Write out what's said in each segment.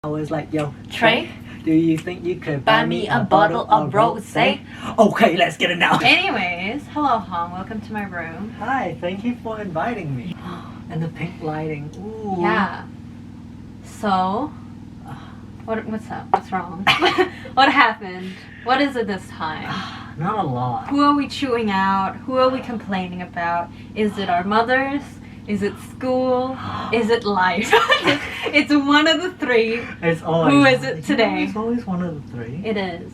I was like, yo, Trey, do you think you could buy me a bottle of rosé? Okay, let's get it now. Anyways, hello Hong, welcome to my room. Hi, thank you for inviting me. And the pink lighting. Ooh. Yeah. So, what's up? What's wrong? What happened? What is it this time? Not a lot. Who are we chewing out? Who are we complaining about? Is it our mothers? Is it school? Is it life? It's one of the three. It's always. Who is it today? It's always one of the three. It is.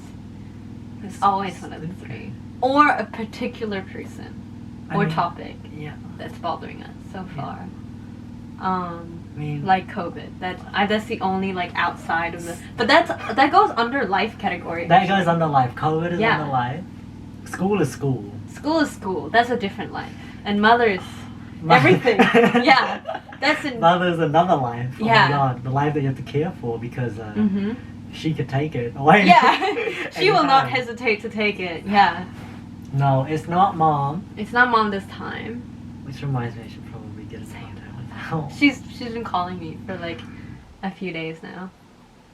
It's always one of the three. Or a particular person or topic Yeah. that's bothering us so far. I mean, Like COVID. That's the only like outside of the. But that goes under life category. that goes under life. COVID is Yeah. under life. School is school. School is school. That's a different life. And mothers, Mo- everything. Yeah, that's an. Mother's another life. Oh Yeah. my god, the life that you have to care for because Mm-hmm. she could take it away. Yeah, she will not Anytime. hesitate to take it. Yeah, No, it's not mom. it's not mom this time. Which reminds me, I should probably get in contact with her. She's been calling me for like a few days now.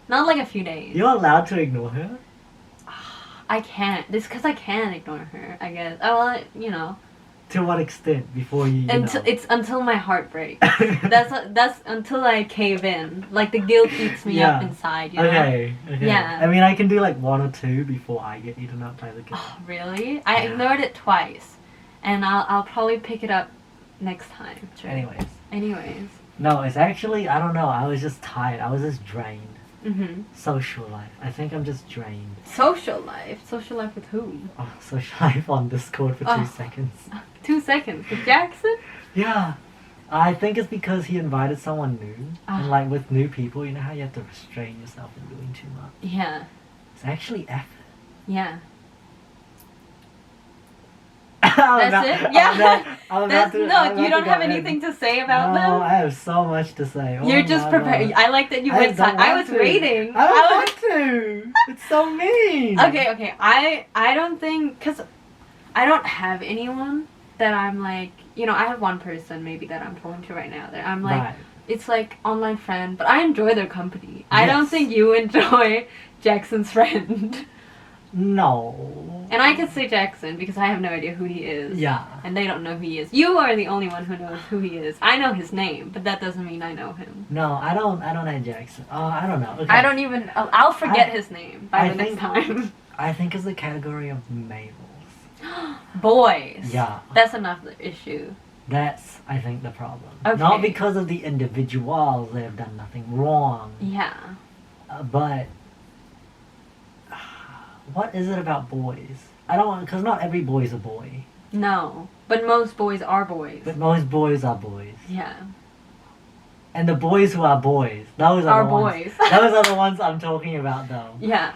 Not like a few days. You're allowed to ignore her? I can't. It's because I can ignore her. I guess. Oh well, you know. To what extent before you Until know? it's until my heart breaks. That's until I cave in. Like the guilt eats me up Yeah. inside. You know? Okay. Yeah. I mean, I can do like one or two before I get eaten up by the guilt. Oh, really? I Yeah. ignored it twice, and I'll probably pick it up next time. Anyways. Anyways. No, it's actually, I don't know, I was just tired. I was just drained. Mhm. Social life. I think I'm just drained. Social life. Social life with whom? Oh, social life on Discord for 2 Oh. seconds. 2 seconds with Jackson. Yeah. I think it's because he invited someone new. Ah. And like with new people, you know how you have to restrain yourself from doing too much? Yeah. It's actually effort. Yeah. That's it? Yeah. That's You don't have anything to say about no, them. I have so much to say. Oh You're just my prepared. God. I like that you I went. don't I want was to. waiting. I don't want to. It's so mean. Okay. I don't think because I don't have anyone that I'm like. You know, I have one person maybe that I'm talking to right now. That I'm like. Right. It's like online friend, but I enjoy their company. I don't Yes. think you enjoy Jackson's friend. No. And I can say Jackson because I have no idea who he is. Yeah. And they don't know who he is. You are the only one who knows who he is. I know his name, but that doesn't mean I know him. No, I don't know Jackson. I don't know. Okay. I don't even. I'll forget I- his name by I the next think- time. I think it's the category of males. Boys. Yeah. That's another issue. That's, I think, the problem. Okay. Not because of the individuals, they have done nothing wrong. Yeah. But what is it about boys? I don't, because not every boy is a boy. No. But most boys are boys. But most boys are boys. Yeah. And the boys who are boys, those are Are the boys. ones. Those are the ones I'm talking about, though. Yeah.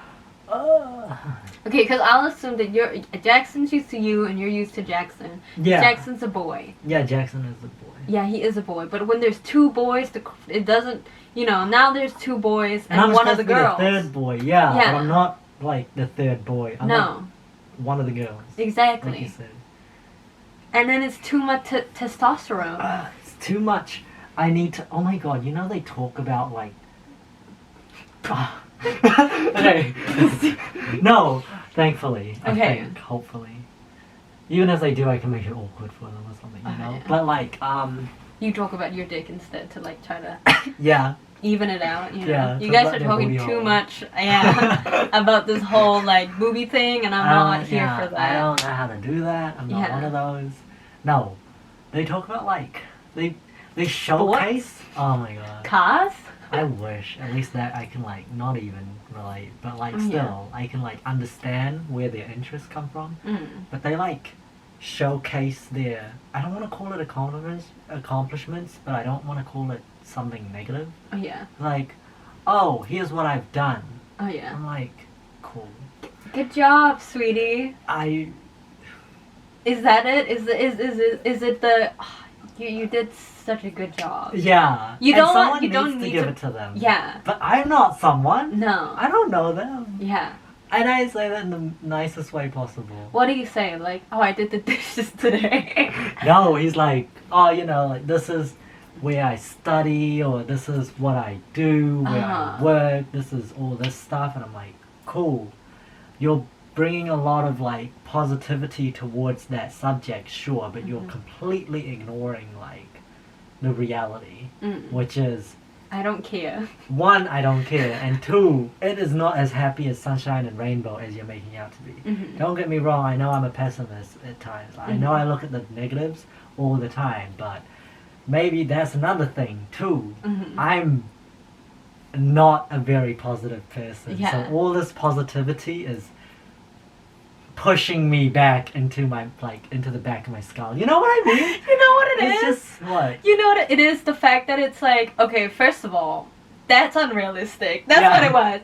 Ugh. Okay, because I'll assume that Jackson's used to you and you're used to Jackson. Yeah. Jackson's a boy. Yeah, Jackson is a boy. Yeah, he is a boy. But when there's two boys, it doesn't. You know, now there's two boys and I'm one of supposed the to be girls. the third boy, yeah. Yeah. But I'm not like the third boy. I'm like No, one of the girls. Like you exactly. said. And then it's too much testosterone. It's too much. I need to. Oh my god! You know they talk about like. Okay. No, thankfully. I Okay. think, hopefully. Even if they do, I can make it awkward for them or something, you know. yeah. But like, You talk about your dick instead to like try to yeah. even it out. You know, Yeah, you talk guys about are their talking booty too hole. much. Yeah, about this whole like booby thing, and I'm not here yeah, for that. I don't know how to do that. I'm not Yeah. one of those. No, they talk about like they showcase. Oh my god. Cars? I wish at least that I can like not even relate, but like Oh, yeah. still I can like understand where their interests come from. Mm. But they like showcase their. I don't want to call it accomplishments, but I don't want to call it something negative. Oh yeah. Like, oh, here's what I've done. Oh yeah. I'm like, cool. Good job, sweetie. I Is that it? Is it the? You did such a good job. yeah. You And don't want- someone you don't needs need to give to- it to them. Yeah. But I'm not someone. No. I don't know them. Yeah. And I say that in the nicest way possible. What do you say? Like, oh, I did the dishes today. No, he's like, oh, you know, like this is where I study, or this is what I do, where I work, this is all this stuff, and I'm like, cool. You're bringing a lot of like positivity towards that subject, sure, but you're completely ignoring like the reality, which is I don't care. one, I don't care, and two, it is not as happy as sunshine and rainbow as you're making out to be. Don't get me wrong, I know I'm a pessimist at times. I know I look at the negatives all the time, but maybe that's another thing too. I'm not a very positive person, Yeah. so all this positivity is pushing me back into my into the back of my skull. You know what I mean? You know what it is? It's just what? You know what it is? The fact that it's like, okay, first of all, that's unrealistic. That's Yeah. what it was.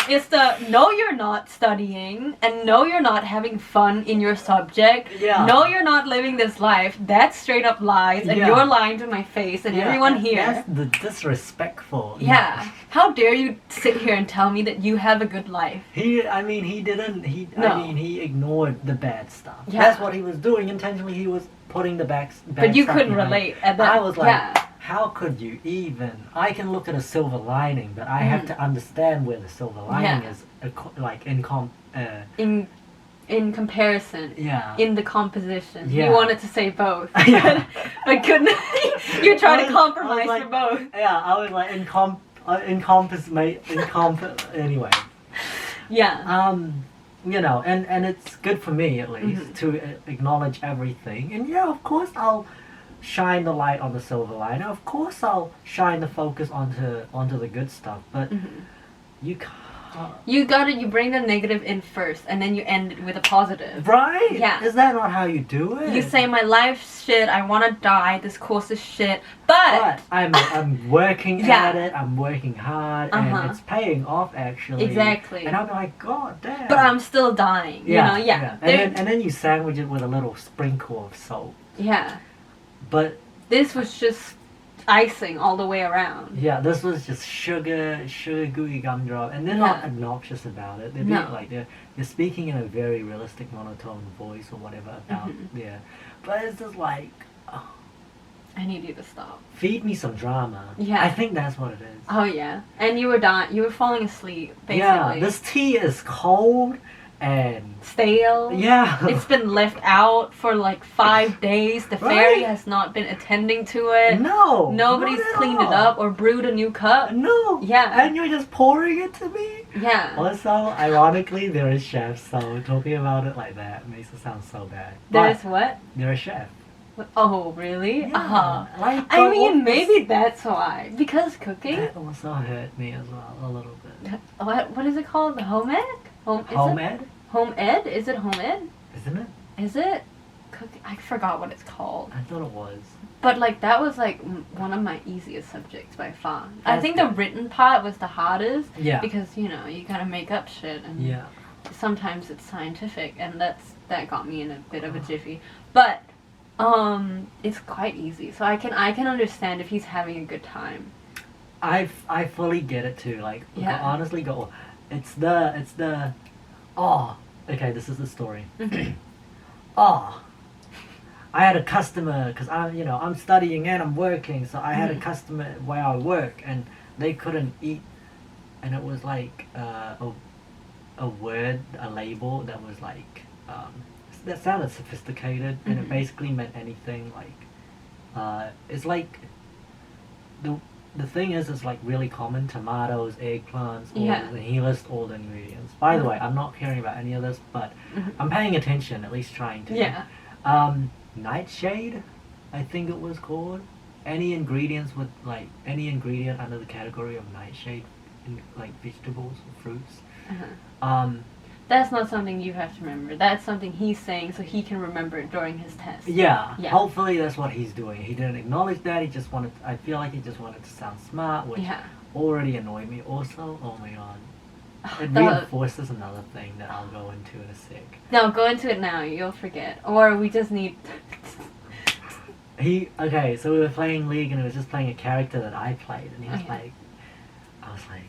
It's the no, you're not studying, and no, you're not having fun in your subject. Yeah. No, you're not living this life. That's straight up lies, and Yeah. you're lying to my face and Yeah, everyone here. That's the disrespectful. Yeah. How dare you sit here and tell me that you have a good life? He didn't. No. He ignored the bad stuff. Yeah. That's what he was doing intentionally. He was putting the bad But you stuff couldn't behind. relate at that. I was like, yeah. how could you even? I can look at a silver lining, but I have to understand where the silver lining Yeah. is, like In comparison. yeah. In the composition. Yeah. You wanted to say both. Yeah. but couldn't. You tried I to was compromise like- for both. Yeah, I was like anyway. Yeah. You know, and it's good for me at least Mm-hmm. to acknowledge everything. And yeah, of course I'll shine the light on the silver lining. Of course I'll shine the focus onto the good stuff. But Mm-hmm. you can't. You bring the negative in first, and then you end it with a positive. Right? Yeah. Is that not how you do it? You say, my life's shit, I want to die, this course is shit, but I'm working Yeah. at it. I'm working hard, Uh-huh. and it's paying off actually. Exactly. And I'm like, God damn. but I'm still dying. Yeah, You know, yeah. And then you sandwich it with a little sprinkle of salt. Yeah. But This was just icing all the way around. yeah, this was just sugar gooey gumdrop, and they're not obnoxious about it. They're No. being, like they're speaking in a very realistic monotone voice or whatever about but it's just like, oh, I need you to stop. feed me some drama. Yeah. I think that's what it is. Oh yeah. And you were dying. You were falling asleep, basically. Yeah, this tea is cold and Stale. yeah. It's been left out for like 5 days. The fairy Right. has not been attending to it. no. Nobody's not at cleaned it all. up or brewed a new cup. No. Yeah. And you're just pouring it to me. Yeah. Also, ironically, they're a chef, so talking about it like that makes it sound so bad. There's But what? they're a chef. Oh, really? Yeah. Uh-huh. Like, I but mean, what- maybe that's why. Because cooking? that also hurt me as well a little bit. What is it called? The home ec? Home Home-ed, Home ed? Is it home ed? isn't it? Is it? I forgot what it's called. I thought it was. But like that was like one of my easiest subjects by far. I That's think good. the written part was the hardest Yeah. because you know you gotta make up shit and Yeah. sometimes it's scientific and that got me in a bit of a jiffy. But it's quite easy. So I can understand if he's having a good time. I fully get it too. Like, Yeah. honestly, it's the. Oh, okay. This is the story. Oh, I had a customer because I'm studying and I'm working, so I had a customer where I work and they couldn't eat, and it was like a word, a label that was like that sounded sophisticated, and it basically meant anything like it's like the thing is it's like really common: tomatoes, eggplants, and he lists all the ingredients. By the way, I'm not caring about any of this, but I'm paying attention, at least trying to. Yeah. Nightshade, I think it was called. Any ingredients with like any ingredient under the category of nightshade, in, like vegetables or fruits. That's not something you have to remember. That's something he's saying so he can remember it during his test. Yeah, Yeah. hopefully that's what he's doing. He didn't acknowledge that. He just wanted. I feel like he just wanted to sound smart, which Yeah. already annoyed me. Also, oh my god, it The- reinforces another thing that I'll go into in a sec. No, go into it now. You'll forget. Or we just need. So we were playing League and he was just playing a character that I played, and he was Okay. like, I was like,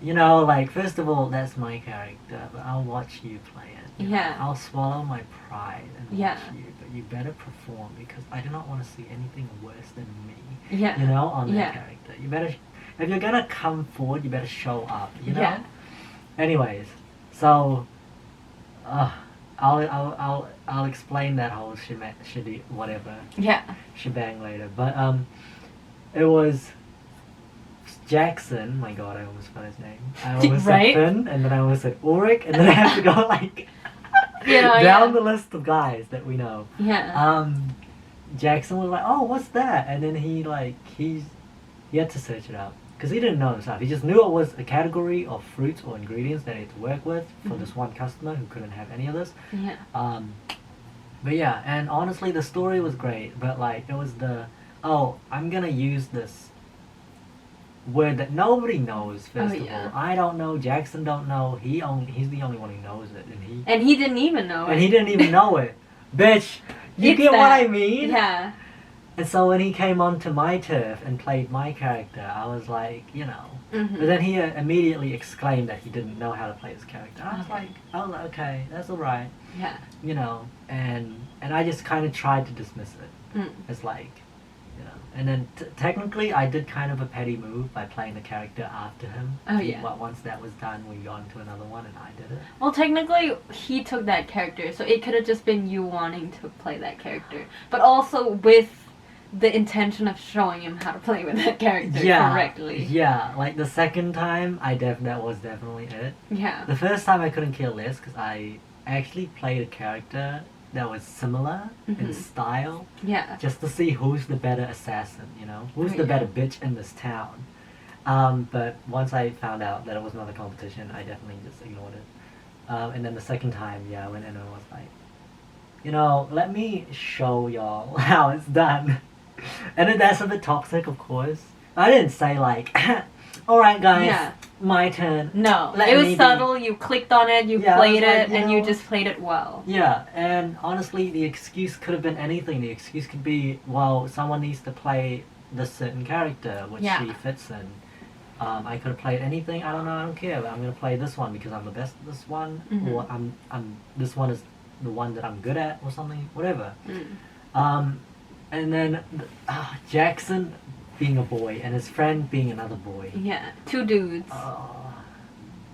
you know, like, first of all, that's my character, but I'll watch you play it. You know? Yeah. I'll swallow my pride and Yeah. watch you, but you better perform because I do not want to see anything worse than me, Yeah. you know, on that Yeah. character. You better, if you're gonna come forward, you better show up, you know? Yeah. Anyways, so, I'll explain that whole whatever Yeah. shebang later. But it was Jackson. My God, I almost forgot his name. I almost Right? said Finn, and then I almost said Ulrich, and then I have to go like You know, down yeah. the list of guys that we know. Yeah. Jackson was like, "Oh, what's that?" And then he had to search it up because he didn't know himself. He just knew it was a category of fruits or ingredients that he had to work with for this one customer who couldn't have any of this. Yeah. But yeah, and honestly, the story was great. But like, it was I'm gonna use this word that nobody knows. First of yeah. all, I don't know. Jackson don't know. He's the only one who knows it, And he didn't even know it. and he didn't even know it. Bitch, you It's get what that. I mean? Yeah. And so when he came onto my turf and played my character, I was like, you know. Mhm. But then he immediately exclaimed that he didn't know how to play his character. I was Okay. like, okay, that's all right, Yeah. you know. And I just kind of tried to dismiss it. Mm. It's like, you know. And then technically, I did kind of a petty move by playing the character after him. Oh, yeah. Once that was done, we got into another one, and I did it. Well, technically, he took that character, so it could have just been you wanting to play that character, but also with the intention of showing him how to play with that character correctly. Yeah, like the second time, that was definitely it. Yeah. The first time I couldn't care less because I actually played a character that was similar in Mhm. style, Yeah. just to see who's the better assassin, you know? Who's Oh, the yeah. better bitch in this town. But once I found out that it was not a competition, I definitely just ignored it. And then the second time, yeah, I went in and was like, you know, let me show y'all how it's done. And then that's a bit toxic, of course. I didn't say like, alright guys, Yeah. my turn. No, Let it me was be- subtle. You clicked on it, you Yeah, I played was like, it, you and you know- just played it well. Yeah, and honestly, the excuse could have been anything. The excuse could be, well, someone needs to play this certain character, which Yeah. she fits in. I could have played anything. I don't know. I don't care. But I'm gonna play this one because I'm the best at this one, Mhm. or this one is the one that I'm good at, or something. Whatever. Mm. And then Jackson being a boy and his friend being another boy. Yeah, two dudes Uh,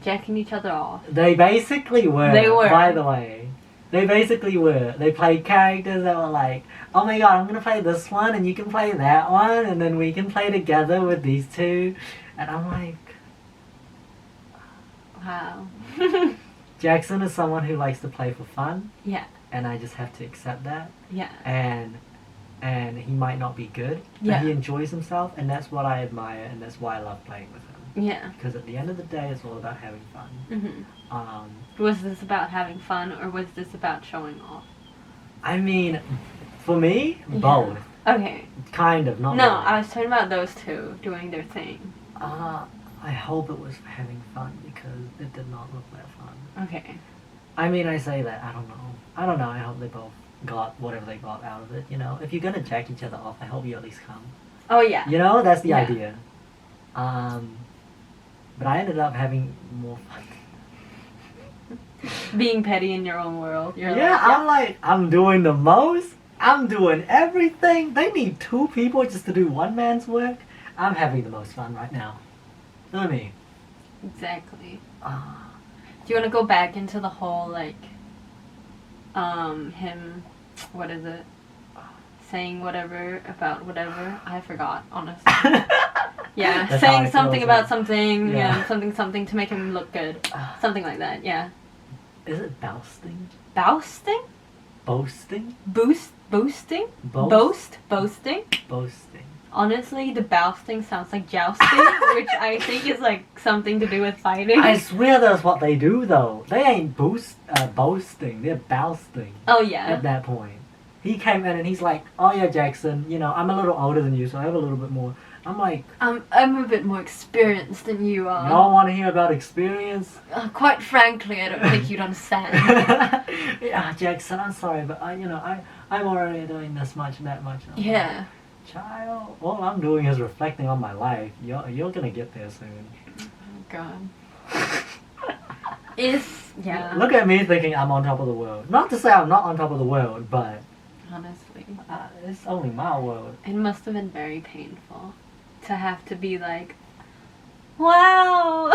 jacking each other off. They basically were. They were. By the way, they basically were. They played characters that were like, "Oh my god, I'm gonna play this one, and you can play that one, and then we can play together with these two." And I'm like, Wow. Jackson is someone who likes to play for fun, Yeah, and I just have to accept that. yeah, And he might not be good, but Yeah. he enjoys himself, and that's what I admire, and that's why I love playing with him. yeah. Because at the end of the day, it's all about having fun. Hmm. Was this about having fun, or was this about showing off? I mean, for me, Yeah. both. Okay. Kind of, not No, really. I was talking about those two doing their thing. I hope it was for having fun because it did not look that fun. Okay. I mean, I say that, I don't know. I hope they both got whatever they got out of it, you know? If you're gonna jack each other off, I hope you at least come. Oh yeah. You know, that's the Yeah. idea. But I ended up having more fun. Being petty in your own world. You're Yeah, I'm doing the most. I'm doing everything. They need two people just to do one man's work. I'm having the most fun right now. Feel me? Exactly. Ah. Do you want to go back into the whole like, him, what is it? Saying whatever about whatever. I forgot, honestly. Yeah, That's how I saying feel something as about well. something, Yeah. yeah, something to make him look good. Ah. Something like that, yeah. Is it boasting? Boasting? Boasting? Boosting? Boast? Boasting? Boasting. Honestly, the bousting sounds like jousting, which I think is like something to do with fighting. I swear that's what they do though. They ain't boasting, they're boasting Oh yeah. at that point. He came in and he's like, "Oh yeah, Jackson, you know, I'm a little older than you, so I have a little bit more." I'm like, I'm a bit more experienced than you are. y'all want to hear about experience? Quite frankly, I don't think you'd understand. Yeah, Jackson, I'm sorry, but I'm already doing this much, that much. I'm like, Yeah. child, all I'm doing is reflecting on my life. You're gonna get there soon. God. Yeah. Look at me thinking I'm on top of the world. Not to say I'm not on top of the world, but Honestly. it's only my world. It must have been very painful to have to be like, wow,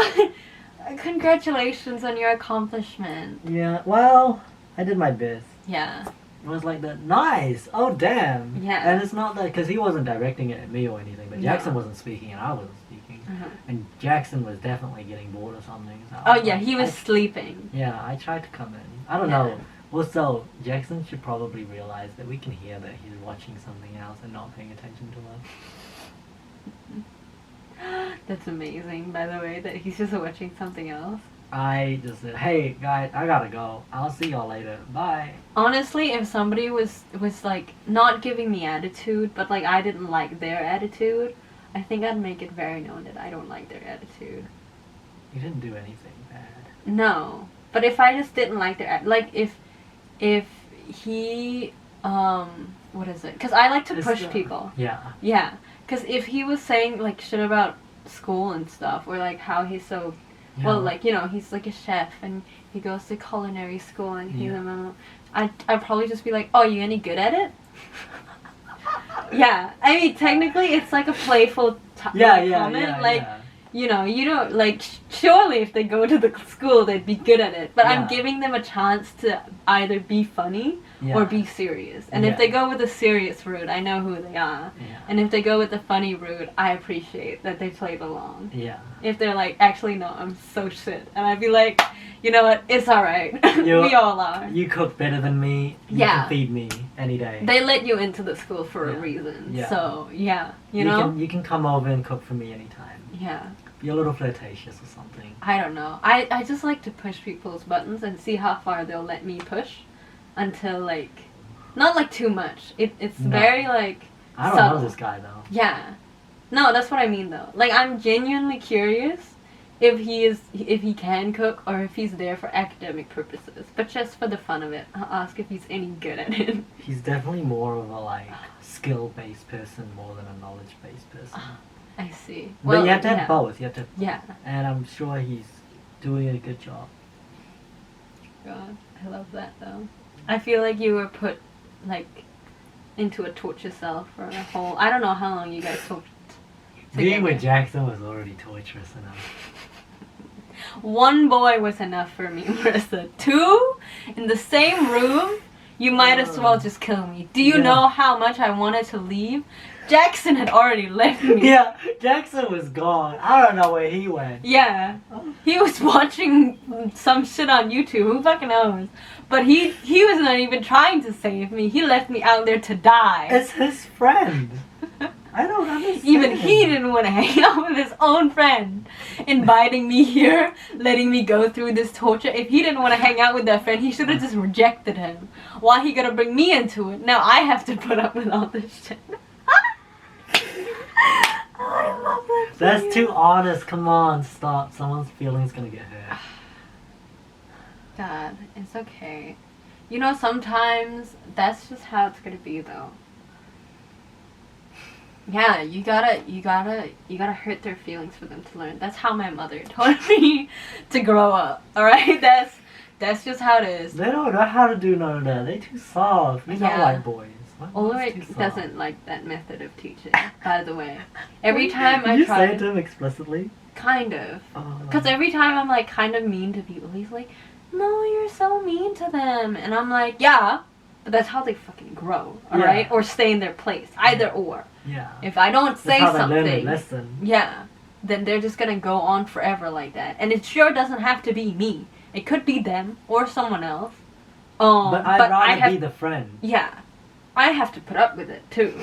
congratulations on your accomplishment. Yeah, well, I did my best. Yeah. It was like that. Nice. Oh, damn. Yeah. And it's not that because he wasn't directing it at me or anything, but No. Jackson wasn't speaking and I wasn't speaking, and Jackson was definitely getting bored or something. So Oh yeah, he was sleeping. Yeah, I tried to come in. I don't Yeah. know. Also, Jackson should probably realize that we can hear that he's watching something else and not paying attention to us. That's amazing, by the way, that he's just watching something else. I just said, "Hey guys, I gotta go. I'll see y'all later. Bye." Honestly, if somebody was like not giving me attitude, but like I didn't like their attitude, I think I'd make it very known that I don't like their attitude. You didn't do anything bad. No, but if I just didn't like their like if he what is it? Because I like to push people. Yeah. Yeah, because if he was saying like shit about school and stuff, or like how he's so well, like, you know, he's like a chef and he goes to culinary school and he's I'd probably just be like, oh, you any good at it? Yeah, I mean, technically it's like a playful comment, like, you know, you don't, like, surely if they go to the school they'd be good at it, but I'm giving them a chance to either be funny or be serious, and if they go with the serious route, I know who they are, and if they go with the funny route, I appreciate that they played along. If they're like, actually no, I'm so shit, and I'd be like, you know what, it's alright. We all are. You cook better than me. You can feed me any day. They let you into the school for a reason. So, you know? You can come over and cook for me anytime. Yeah. Be a little flirtatious or something. I don't know. I just like to push people's buttons and see how far they'll let me push until, like, not like too much. It's very, like, I don't subtle. know this guy, though. Yeah. No, that's what I mean, though. Like, I'm genuinely curious if he can cook or if he's there for academic purposes, but just for the fun of it, I'll ask if he's any good at it. He's definitely more of a like skill-based person more than a knowledge-based person. I see. But Well, you have to have both. You have to. Yeah. And I'm sure he's doing a good job. God, I love that though. I feel like you were put like into a torture cell for a whole. I don't know how long you guys talked. Being with Jackson was already torturous enough. One boy was enough for me, Marissa. Two in the same room, you might as well just kill me. Do you know how much I wanted to leave? Jackson had already left me. Yeah, Jackson was gone. I don't know where he went. Yeah, he was watching some shit on YouTube. Who fucking knows? But he was not even trying to save me. He left me out there to die. It's his friend. I don't understand. Even he didn't want to hang out with his own friend. Inviting me here, letting me go through this torture. If he didn't want to hang out with that friend, he should have just rejected him. Why he gonna bring me into it? Now I have to put up with all this shit. I love that. That's too honest. Come on, stop. Someone's feelings gonna get hurt. God, it's okay. You know, sometimes that's just how it's gonna be, though. Yeah, you gotta hurt their feelings for them to learn. That's how my mother taught me to grow up. All right, that's just how it is. They don't know how to do none of that. They too soft. We don't like boys. Ulrich doesn't like that method of teaching, by the way. Every time I you try say it to him explicitly? Kind of. Because every time I'm like kind of mean to people, he's like, no, you're so mean to them. And I'm like, yeah, but that's how they fucking grow, alright? Or stay in their place. Either or. Yeah. If I don't say that's how something, they learn a lesson. Yeah, then they're just gonna go on forever like that. And it sure doesn't have to be me. It could be them or someone else. But I'd rather be the friend. Yeah. I have to put up with it too,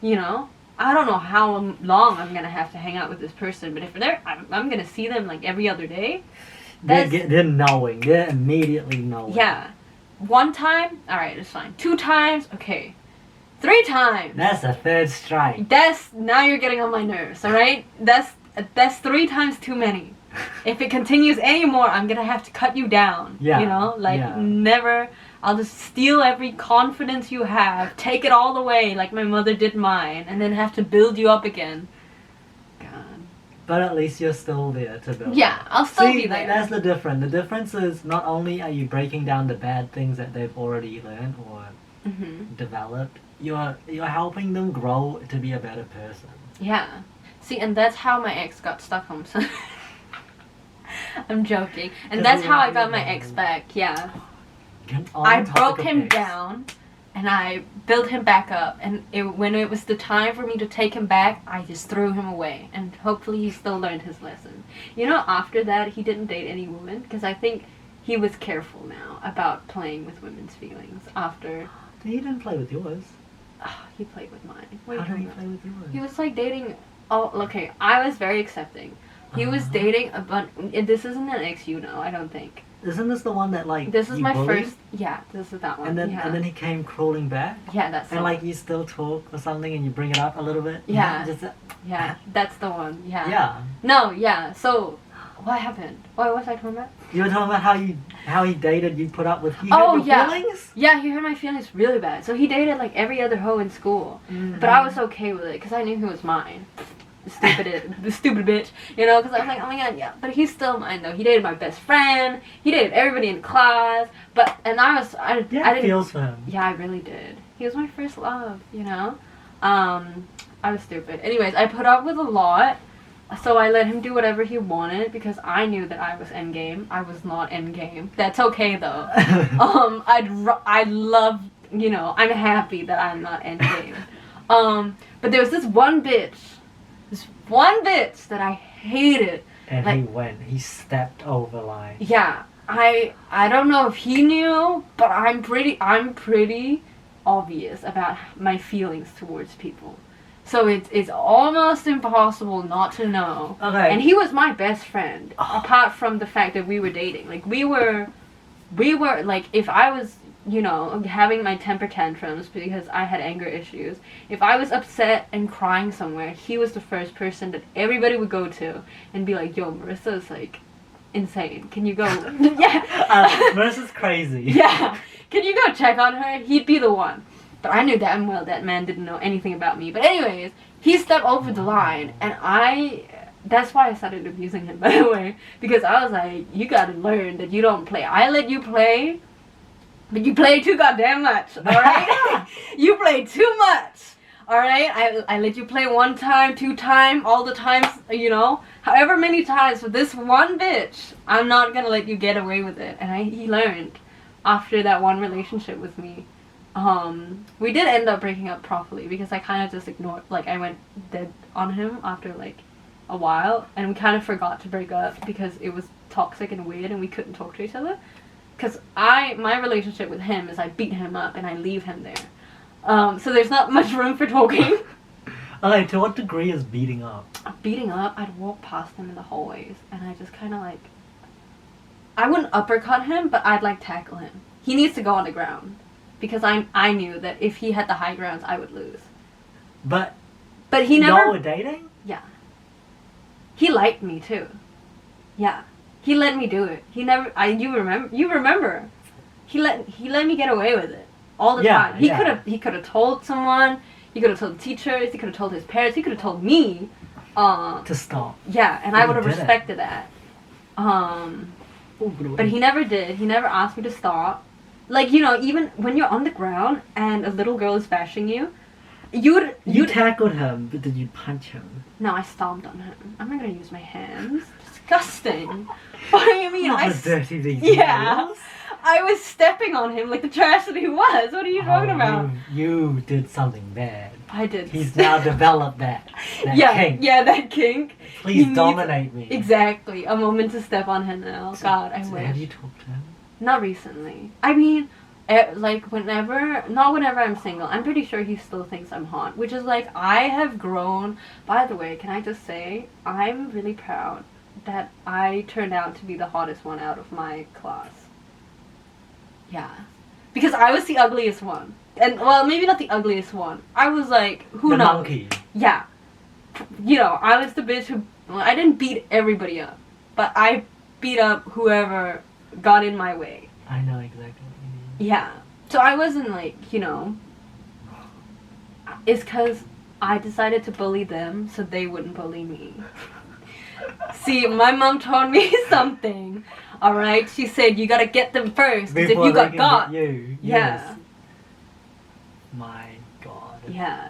you know? I don't know how long I'm gonna have to hang out with this person, but if I'm gonna see them like every other day. They're knowing. They're immediately knowing. Yeah. One time, alright, it's fine. 2 times, okay. 3 times. That's a third strike. Now you're getting on my nerves, alright? That's 3 times too many. If it continues anymore, I'm gonna have to cut you down. Yeah. You know? Like, never. I'll just steal every confidence you have, take it all away like my mother did mine, and then have to build you up again. God. But at least you're still there to build. Yeah, I'll still See, be there. that's the difference. The difference is not only are you breaking down the bad things that they've already learned or developed, you're helping them grow to be a better person. Yeah. See, and that's how my ex got Stockholm. So I'm joking. And that's how I got my ex back. Yeah. I broke him down and I built him back up. And when it was the time for me to take him back, I just threw him away. And hopefully he still learned his lesson. You know, after that, he didn't date any women because I think he was careful now about playing with women's feelings after. He didn't play with yours. Oh, he played with mine. How did he play with yours? He was like dating. Oh, okay. I was very accepting. He was dating a bunch. This isn't an ex, you know. I don't think. Isn't this the one that like? This is my bullied? first. Yeah, this is that one. And then he came crawling back. Yeah, that's. And like you still talk or something, and you bring it up a little bit. Yeah. Just, yeah, that's the one. Yeah. Yeah. No, yeah. So, what happened? What was I talking about? You were talking about how he dated. You put up with. He Oh, hurt your yeah. feelings? Yeah, he hurt my feelings really bad. So he dated like every other hoe in school, but I was okay with it because I knew he was mine. The stupid bitch, you know, because I was like, oh my god, yeah, but he's still mine though. He dated my best friend, he dated everybody in class, I didn't, feels for him. Yeah, I really did. He was my first love, you know. I was stupid. Anyways, I put up with a lot, so I let him do whatever he wanted because I knew that I was endgame. I was not endgame. That's okay though. I love, you know, I'm happy that I'm not endgame. But there was this one bitch that I hated. And like, he stepped over line. Yeah, I don't know if he knew, but I'm pretty obvious about my feelings towards people. So it's almost impossible not to know. Okay. And he was my best friend, apart from the fact that we were dating. Like we were like, if I was, you know, having my temper tantrums because I had anger issues, if I was upset and crying somewhere, he was the first person that everybody would go to and be like, yo, Marissa's like insane. Can you go? Yeah. Marissa's crazy. Yeah. Can you go check on her? He'd be the one. But I knew damn well that man didn't know anything about me. But anyways, he stepped over the line and that's why I started abusing him, by the way. Because I was like, you gotta learn that you don't play. I let you play, but you play too goddamn much, alright? You play too much, alright? I let you play 1 time, 2 times, all the times, you know? However many times for this one bitch, I'm not gonna let you get away with it. And he learned after that one relationship with me. We did end up breaking up properly because I kind of just ignored, like I went dead on him after like a while, and we kind of forgot to break up because it was toxic and weird and we couldn't talk to each other. Because my relationship with him is I beat him up and I leave him there. So there's not much room for talking. Okay, to what degree is beating up? Beating up, I'd walk past him in the hallways and I just kind of like, I wouldn't uppercut him, but I'd like tackle him. He needs to go on the ground. Because I knew that if he had the high grounds, I would lose. But he never... Y'all were dating? Yeah. He liked me too. Yeah. He let me do it. He never... You remember. He let me get away with it. All the time. He could have told someone. He could have told the teachers. He could have told his parents. He could have told me. To stop. Yeah, and I would have respected that. But he never did. He never asked me to stop. Like, you know, even when you're on the ground and a little girl is bashing you, you tackled him, but did you punch him? No, I stomped on him. I'm not gonna use my hands. Disgusting. What do you mean? Not dirty these Yeah. nails. I was stepping on him like the trash that he was. What are you talking about? You did something bad. I did. He's now developed that kink. Yeah, that kink. Please dominate me. Exactly. A moment to step on him now. So, God, I wish. Have you talked to him? Not recently. I mean, like not whenever I'm single. I'm pretty sure he still thinks I'm hot. Which is like, I have grown. By the way, can I just say, I'm really proud that I turned out to be the hottest one out of my class. Yeah. Because I was the ugliest one. And, well, maybe not the ugliest one. I was like, who knows? The monkey. Yeah. You know, I was the bitch who... Well, I didn't beat everybody up. But I beat up whoever got in my way. I know exactly what you mean. Yeah. So I wasn't like, you know... It's because I decided to bully them so they wouldn't bully me. See, my mom taught me something. All right, she said you gotta get them first. Because if Before you they got can got, get you. yeah, Yes. My God. yeah,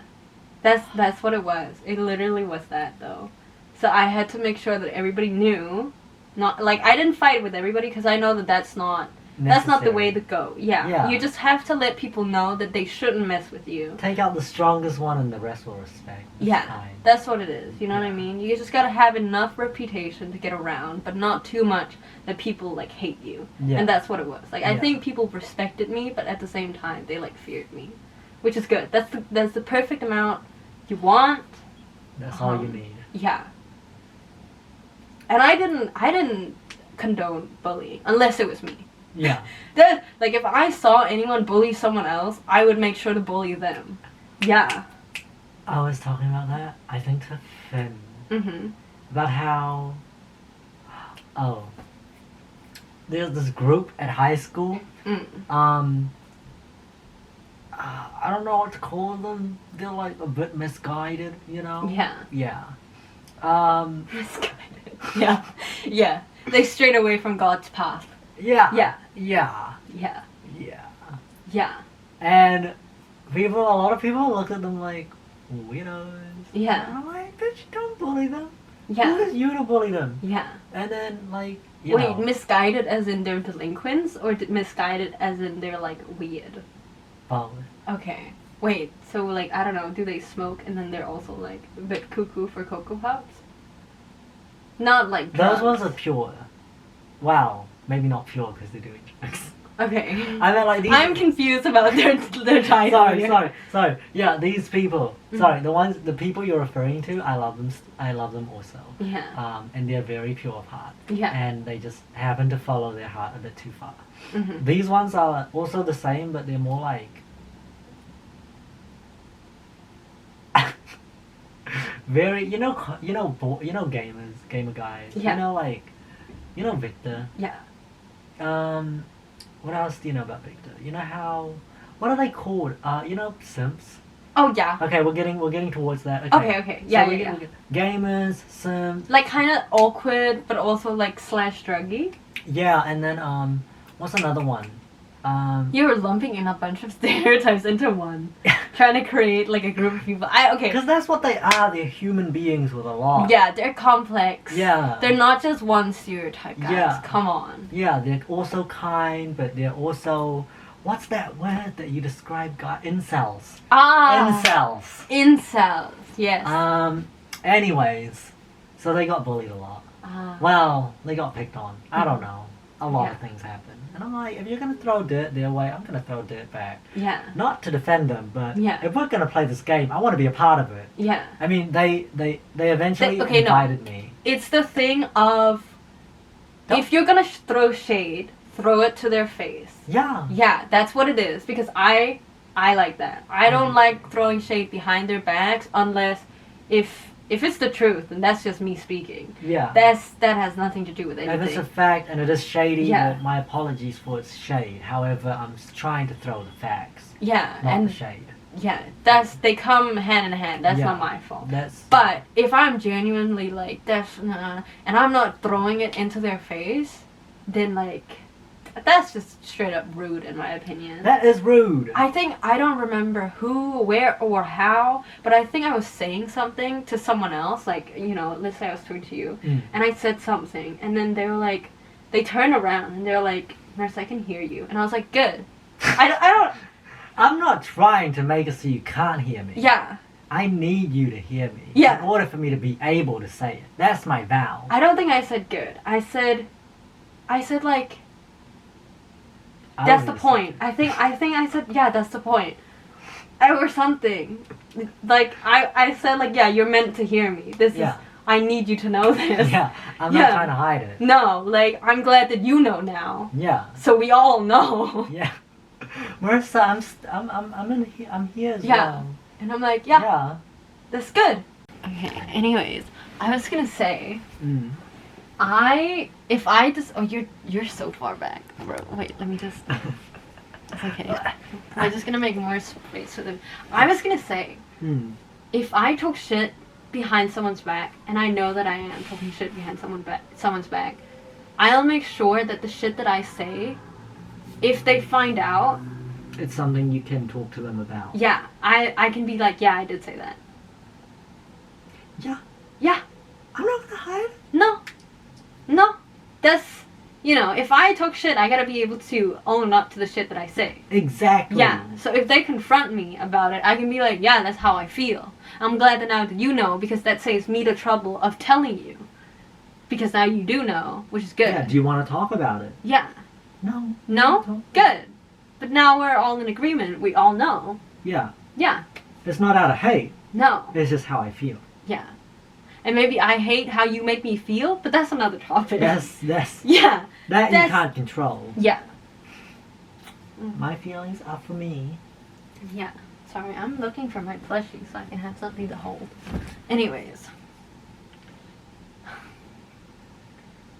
that's what it was. It literally was that though. So I had to make sure that everybody knew. Not like I didn't fight with everybody because I know that that's not the way to go. Yeah. Yeah. You just have to let people know that they shouldn't mess with you. Take out the strongest one and the rest will respect. It's Yeah, fine. that's what it is. You know what I Yeah. mean? You just gotta have enough reputation to get around, but not too much that people like hate you. Yeah. And that's what it was. Like I Yeah. think people respected me, but at the same time they like feared me, which is good. That's the perfect amount you want. That's all you need. Yeah. And I didn't condone bullying unless it was me. Yeah. That like if I saw anyone bully someone else, I would make sure to bully them. Yeah. I was talking about that, I think to Finn. Mhm. About how... Oh. There's this group at high school. Mm. I don't know what to call them. They're like a bit misguided, you know? Yeah. Yeah. Misguided. Yeah. Yeah. They strayed away from God's path. Yeah. Yeah. Yeah. Yeah. Yeah. Yeah. And a lot of people look at them like weirdos. Yeah. And I'm like, bitch, don't bully them. Who Yeah. is you to bully them? Yeah. And then, like, you Wait, know. misguided as in they're delinquents, or misguided as in they're like weird? Both. Okay. Wait, so like I don't know, do they smoke and then they're also like a bit cuckoo for Cocoa Pops? Not like Those drugs. ones are pure. Wow. Maybe not pure because they're doing drugs. Okay. I mean, like, these... I'm confused about their title. Sorry. Yeah, these people. Sorry, the people you're referring to, I love them. I love them also. Yeah. And they're very pure of heart. Yeah. And they just happen to follow their heart a bit too far. Mhm. These ones are also the same, but they're more like very, gamer guys. Yeah. You know Victor. Yeah. What else do you know about Victor? You know how, what are they called? Simps. Oh yeah. Okay, we're getting towards that. Okay. Yeah, So yeah. Gamers, simps. Like kind of awkward, but also like slash druggy. Yeah, and then what's another one? You were lumping in a bunch of stereotypes into one, trying to create like a group of people. Okay. Because that's what they are. They're human beings with a lot. Yeah, they're complex. Yeah. They're not just one stereotype, guys. Yeah. Come on. Yeah, they're also kind, but they're also, what's that word that you describe? Incels. Ah. Incels. Incels. Yes. Anyways, so they got bullied a lot. Well, they got picked on. I don't know. A lot of things happen. And I'm like, if you're going to throw dirt their way, I'm going to throw dirt back. Yeah. Not to defend them, but Yeah. if we're going to play this game, I want to be a part of it. Yeah. I mean, they eventually Okay, no. invited me. It's the thing of Don't- if you're gonna throw shade, throw it to their face. Yeah. Yeah, that's what it is. Because I like that. I don't Mhm. like throwing shade behind their backs unless if it's the truth, and that's just me speaking. Yeah. That has nothing to do with If it's a anything. fact and it is shady, Yeah. then my apologies for its shade. However, I'm trying to throw the facts, Yeah, not and the shade. yeah, they come hand in hand. That's Yeah. not my fault. That's... But if I'm genuinely like and I'm not throwing it into their face, then like that's just straight up rude in my opinion. That is rude. I don't remember who, where, or how, but I think I was saying something to someone else, like, let's say I was talking to you, and I said something, and then they were like, they turned around, and they're like, Nurse, I can hear you. And I was like, good. I don't... I'm not trying to make it so you can't hear me. Yeah. I need you to hear me. Yeah. In order for me to be able to say it. That's my vow. I don't think I said good. I said like... I That's the already point. I think I said, yeah, that's the point. Or something. Like, I said, like, yeah, you're meant to hear me. Yeah. I need you to know this. Yeah. I'm Yeah. not trying to hide it. No, like, I'm glad that you know now. Yeah. So we all know. Yeah. Marissa, I'm here as Yeah. well. And I'm like, yeah, Yeah. that's good. Okay, anyways, I was gonna say, Mm. you're so far back, bro. Wait, let me just... It's okay. I'm just gonna make more space for them. I was gonna say, Mm. if I talk shit behind someone's back, and I know that I am talking shit behind someone's back, I'll make sure that the shit that I say, if they find out, it's something you can talk to them about. Yeah, I can be like, yeah, I did say that. Yeah. Yeah. I'm not gonna hide. No. That's, if I talk shit, I gotta be able to own up to the shit that I say. Exactly. Yeah, so if they confront me about it, I can be like, yeah, that's how I feel. I'm glad that now that you know, because that saves me the trouble of telling you. Because now you do know, which is good. Yeah, do you want to talk about it? Yeah. No. No? Good. But now we're all in agreement. We all know. Yeah. Yeah. It's not out of hate. No. It's just how I feel. Yeah. And maybe I hate how you make me feel, but that's another topic. Yes. Yeah. That you can't control. Yeah. My feelings are for me. Yeah. Sorry, I'm looking for my plushie so I can have something to hold. Anyways.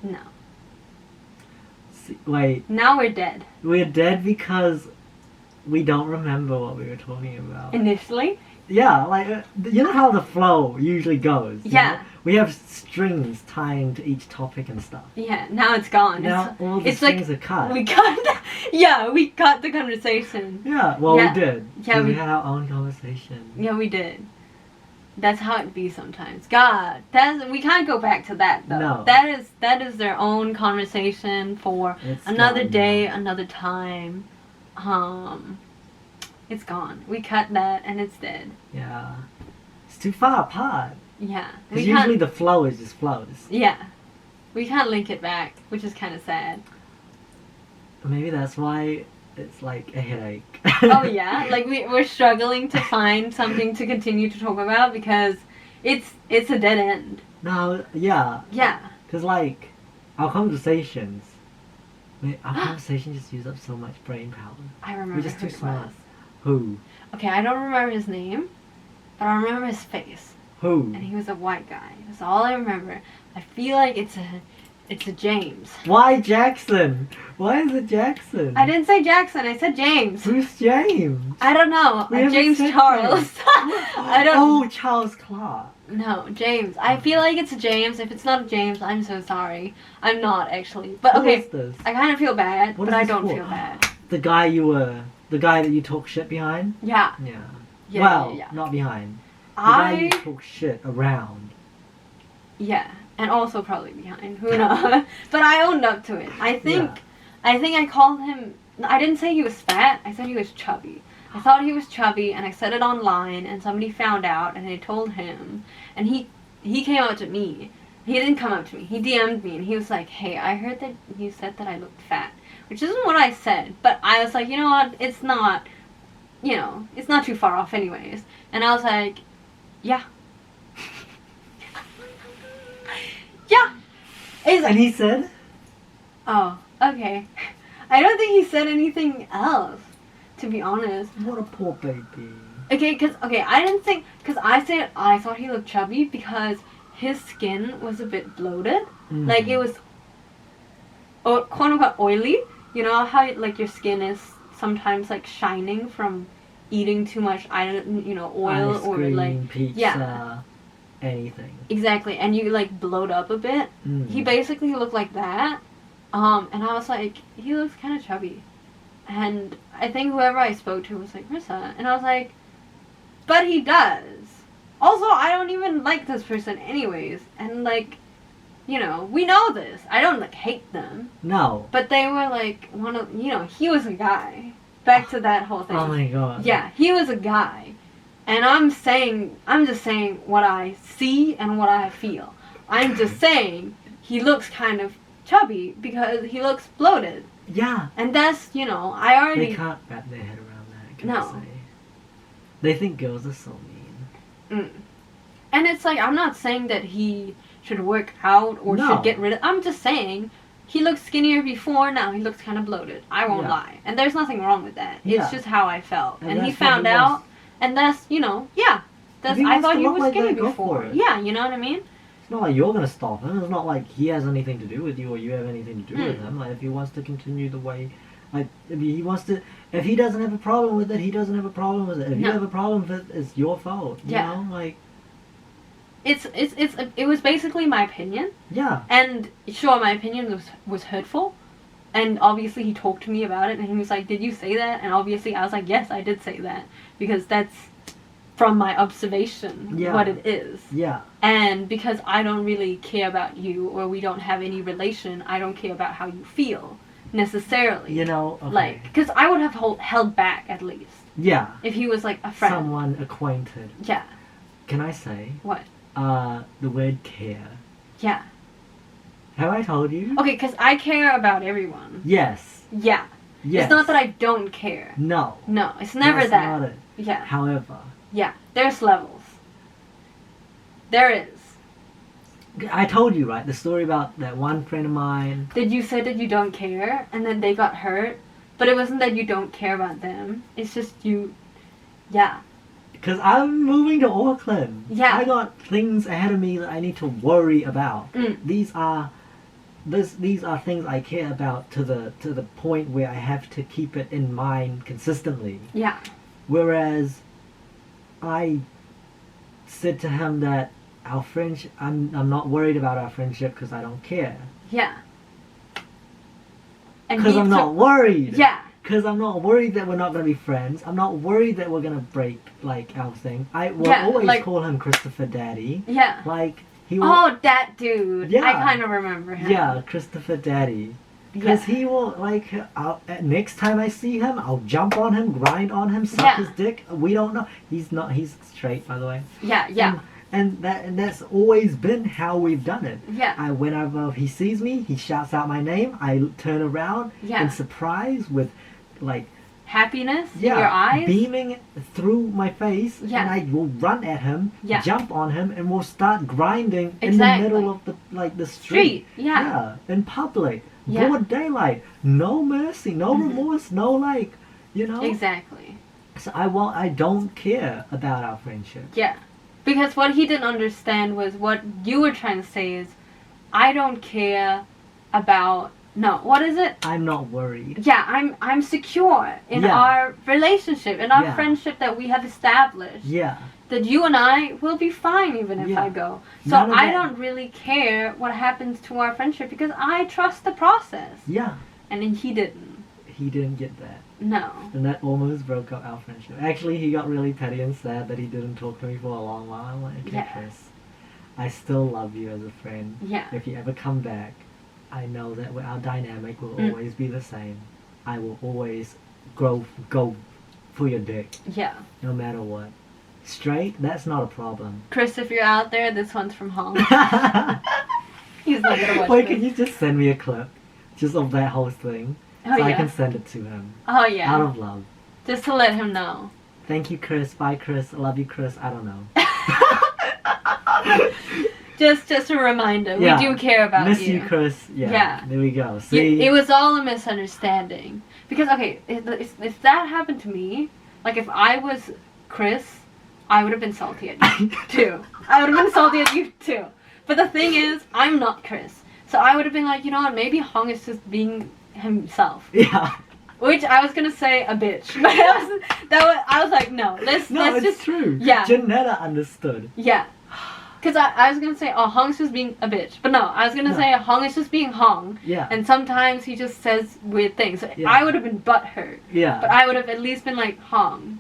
No. See, wait. Now we're dead. We're dead because we don't remember what we were talking about. Initially? Yeah, like, you know how the flow usually goes? Yeah. Know? We have strings tying to each topic and stuff. Yeah, now it's gone. Now all the strings are cut. We cut the conversation. Yeah, well, Yeah. we did. Yeah, we we- had our own conversation. Yeah, we did. That's how it be sometimes. God, we can't go back to that though. No. That is their own conversation for It's another gone day, now. another time. It's gone. We cut that and it's dead. Yeah. It's too far apart. Yeah. Because usually the flow is just flows. Yeah. We can't link it back, which is kind of sad. Maybe that's why it's like a headache. Oh yeah, like we're struggling to find something to continue to talk about because it's a dead end. No, yeah. Yeah. Because like, our conversations just use up so much brain power. I remember. We're just who too it smart. was. Who? Okay, I don't remember his name, but I remember his face, Who? and he was a white guy. That's all I remember. I feel like it's a James. Why Jackson? Why is it Jackson? I didn't say Jackson. I said James. Who's James? I don't know. We haven't James said Charles. I don't. Oh, Charles Clark. No, James. I feel like it's a James. If it's not a James, I'm so sorry. I'm not actually. But Who okay, is this? I kind of feel bad, What but is I this don't for? feel bad. The guy that you talk shit behind? Yeah. Yeah. Yeah. Well, yeah. not behind. The guy you I. talk shit around. Yeah, and also probably behind. Who knows? But I owned up to it. I think I called him. I didn't say he was fat. I said he was chubby. I thought he was chubby, and I said it online, and somebody found out, and they told him, and he came out to me. He didn't come up to me. He DM'd me, and he was like, "Hey, I heard that you said that I looked fat," which isn't what I said. But I was like, you know what? It's not. It's not too far off, anyways. And I was like, yeah. Yeah. And he said? Oh, okay. I don't think he said anything else, to be honest. What a poor baby. Okay, I didn't think, because I said I thought he looked chubby because his skin was a bit bloated. Mm. Like, it was, quote unquote, oily. You know how, like, your skin is sometimes, like, shining from eating too much, oil Ice or, cream, like, pizza, yeah. anything. Exactly, and you, like, bloat up a bit. Mm. He basically looked like that. And I was like, he looks kind of chubby. And I think whoever I spoke to was like, Marissa. And I was like, but he does. Also, I don't even like this person anyways. And, like, we know this. I don't, like, hate them. No. But they were, like, he was a guy. Back to that whole thing. Oh my god. Yeah, he was a guy. And I'm just saying what I see and what I feel. I'm just saying he looks kind of chubby because he looks bloated. Yeah. And that's, I already... They can't wrap their head around that, can No. I say? They think girls are so mean. And it's like, I'm not saying that he should work out or No. should get rid of... I'm just saying he looked skinnier before, now he looks kind of bloated. I won't Yeah. lie. And there's nothing wrong with that. Yeah. It's just how I felt. And And he that's what found he out, wants. and that's, yeah. If he I wants thought to you look were like skinny that, go before. for it. Yeah, you know what I mean? It's not like you're gonna stop him. It's not like he has anything to do with you or you have anything to do with him. Like, if he wants to continue the way... Like, if he doesn't have a problem with it, he doesn't have a problem with it. If you No. have a problem with it, it's your fault. You Yeah. know? Like... it was basically my opinion. Yeah. And sure, my opinion was hurtful. And obviously he talked to me about it and he was like, did you say that? And obviously I was like, yes, I did say that. Because that's from my observation what it is. Yeah. And because I don't really care about you or we don't have any relation, I don't care about how you feel necessarily. You know, okay. Like, because I would have held back at least. Yeah. If he was like a friend. Someone acquainted. Yeah. Can I say? What? The word care. Yeah. Have I told you? Okay, because I care about everyone. Yes. Yeah. Yes. It's not that I don't care. No. No, it's never That's that. not it. Yeah. However. Yeah. There's levels. There is. I told you, right? The story about that one friend of mine. Did you say that you don't care and then they got hurt? But it wasn't that you don't care about them. It's just you. Yeah. Because I'm moving to Auckland. Yeah. I got things ahead of me that I need to worry about. Mm. These are things I care about to the point where I have to keep it in mind consistently. Yeah. Whereas I said to him that our friendship, I'm not worried about our friendship because I don't care. Yeah. And Because he I'm not worried. Yeah. Because I'm not worried that we're not going to be friends. I'm not worried that we're going to break, like, our thing. I will always like- call him Christopher Daddy. Yeah. Like, he will... Oh, that dude. Yeah. I kind of remember him. Yeah, Christopher Daddy. Because he will, like, next time I see him, I'll jump on him, grind on him, suck Yeah. his dick. We don't know. He's straight, by the way. Yeah, yeah. And that's always been how we've done it. Yeah. Whenever he sees me, he shouts out my name. I turn around Yeah. in surprise with, like, Happiness in your eyes. beaming through my face, Yeah. and I will run at him, Yeah. jump on him, and we'll start grinding in Exactly. the middle of the street. Yeah. In public, Yeah. broad daylight, no mercy, no remorse, no like, you know. Exactly. So I don't care about our friendship. Yeah. Because what he didn't understand was what you were trying to say is, I don't care about. No, what is it? I'm not worried. Yeah, I'm secure in Yeah. our relationship, in our Yeah. friendship that we have established. Yeah. That you and I will be fine even if Yeah. I go. So None of I that- don't really care what happens to our friendship because I trust the process. Yeah. And then he didn't. He didn't get that. No. And that almost broke up our friendship. Actually, he got really petty and sad that he didn't talk to me for a long while. I'm like, okay, Yeah. Chris, I still love you as a friend. Yeah. If you ever come back, I know that our dynamic will Mm. always be the same. I will always go for your dick, Yeah. no matter what. Straight, that's not a problem. Chris, if you're out there, this one's from Hong. He's not gonna watch Wait, this. can you just send me a clip just of that whole thing? Oh So I yeah. can send it to him. Oh Out yeah. of love. Just to let him know. Thank you, Chris. Bye, Chris. I love you, Chris. I don't know. Just a reminder. Yeah. We do care about Miss you. you, Chris. Yeah. Yeah. There we go. See? It was all a misunderstanding. Because, okay, if that happened to me, like if I was Chris, I would have been salty at you too. I would have been salty at you too. But the thing is, I'm not Chris. So I would have been like, you know what, maybe Hong is just being himself. Yeah. Which I was gonna say a bitch. But I was like, no, let's No, it's just. true. Yeah. Janetta understood. Yeah. Because I was gonna say, oh, Hong's just being a bitch. But no, I was gonna No. say Hong is just being Hong. Yeah. And sometimes he just says weird things. So Yeah. I would have been butthurt. Yeah. But I would have at least been like, Hong,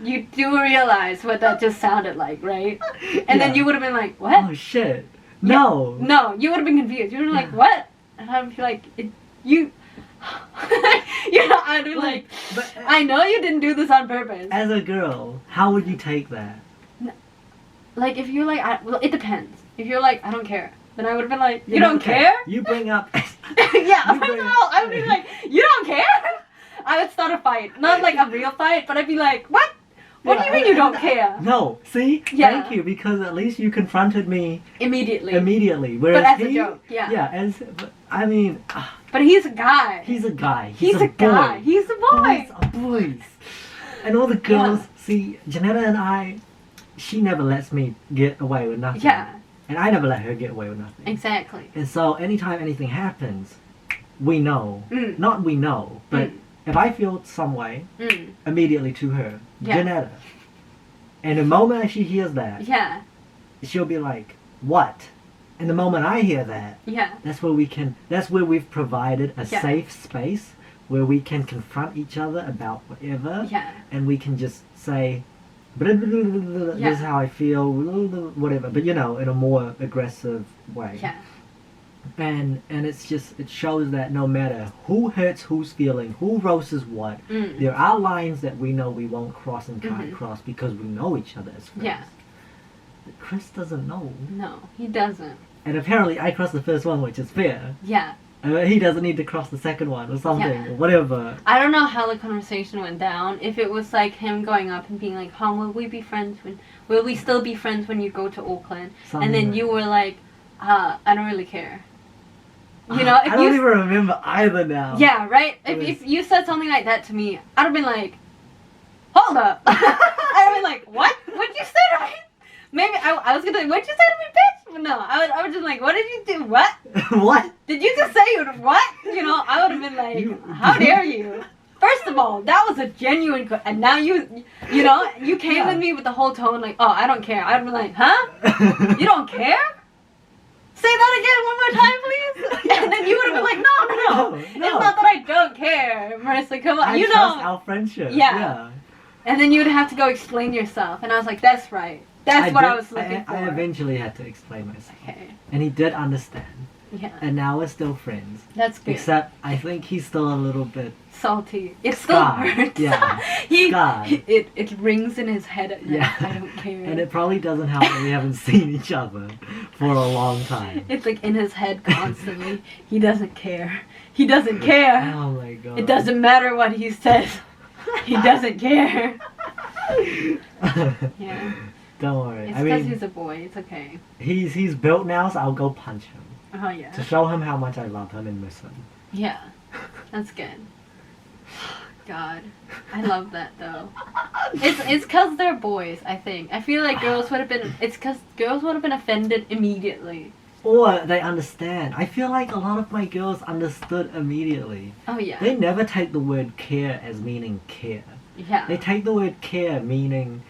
you do realize what that just sounded like, right? And then Yeah. you would have been like, what? Oh shit. No. No, you would have been confused. You would have been like, what? And I'd be like, you know, I'd be like, But I know you didn't do this on purpose. as a girl, how would you take that? Like, if you're like, well, it depends. If you're like, I don't care, then I would have been like, you know, don't okay, care? You bring up. Yeah, You first bring of up- all, I would be like, you don't care? I would start a fight. Not like a real fight, but I'd be like, what? What do you mean you don't care? No. See. Yeah. Thank you, because at least you confronted me Immediately. immediately. Whereas But as a he, joke, yeah. Yeah. But, I mean, But he's a guy. he's a guy. He's a boy. guy. He's a boy. Boys are boys. And all the girls, see, Janetta and I, she never lets me get away with nothing. Yeah, And I never let her get away with nothing. exactly. And so anytime anything happens, we know. Mm. Not we know, but Mm. if I feel some way, Mm. immediately to her, Yeah. Janetta. And the moment she hears that, Yeah. she'll be like, what? And the moment I hear that, Yeah. that's where we've provided a Yeah. safe space where we can confront each other about whatever, Yeah. and we can just say, blah, blah, blah, blah, blah, Yeah. this is how I feel, blah, blah, whatever, but in a more aggressive way. Yeah. And it's just, it shows that no matter who hurts whose feeling, who roasts what, there are lines that we know we won't cross and can't cross because we know each other as friends. Yeah. But Chris doesn't know. No, he doesn't. And apparently I crossed the first one, which is fair. Yeah. He doesn't need to cross the second one or something, Yeah. or whatever. I don't know how the conversation went down. If it was like him going up and being like, "Hong, will we be friends will we still be friends when you go to Auckland?" Something And then like you were like, I don't really care. You know, if I don't you even remember either now. yeah, right. It was- If you said something like that to me, I'd have been like, "Hold up!" I'd have been like, "What? What'd you say to me?" Maybe I was gonna like, "What'd you say to me, bitch?" But no, I was just like, "What did you do? What? What? Did you just say you would what?" You know, I would have been like, You- "How dare you?" First of all, that was a genuine and now you know, you came Yeah. with me with the whole tone like, "Oh, I don't care." I'd be like, "Huh? You don't care?" Say that again one more time, please. And then you would have been like, no. No. It's not that I don't care, Marissa. Come on, I you trust know. our friendship. Yeah. And then you would have to go explain yourself, and I was like, "That's right. That's what I was looking for." I eventually had to explain myself. Okay. And he did understand. Yeah. And now we're still friends. That's good. Except I think he's still a little bit Salty. It still Scarred, hurts. yeah. he, Scarred. it rings in his head at night. Yeah. I don't care. And it probably doesn't help that we haven't seen each other for a long time. It's like in his head constantly. He doesn't care. He doesn't care. Oh my god. It doesn't matter what he says. He doesn't care. Yeah. Don't worry. It's I because mean, he's a boy. It's okay. he's built now, so I'll go punch him Oh yeah. to show him how much I love him and miss him. Yeah. That's good. God. I love that though. It's because they're boys, I think. I feel like girls would have been. It's because girls would have been offended immediately. Or they understand. I feel like a lot of my girls understood immediately. Oh yeah. They never take the word care as meaning care. Yeah. They take the word care meaning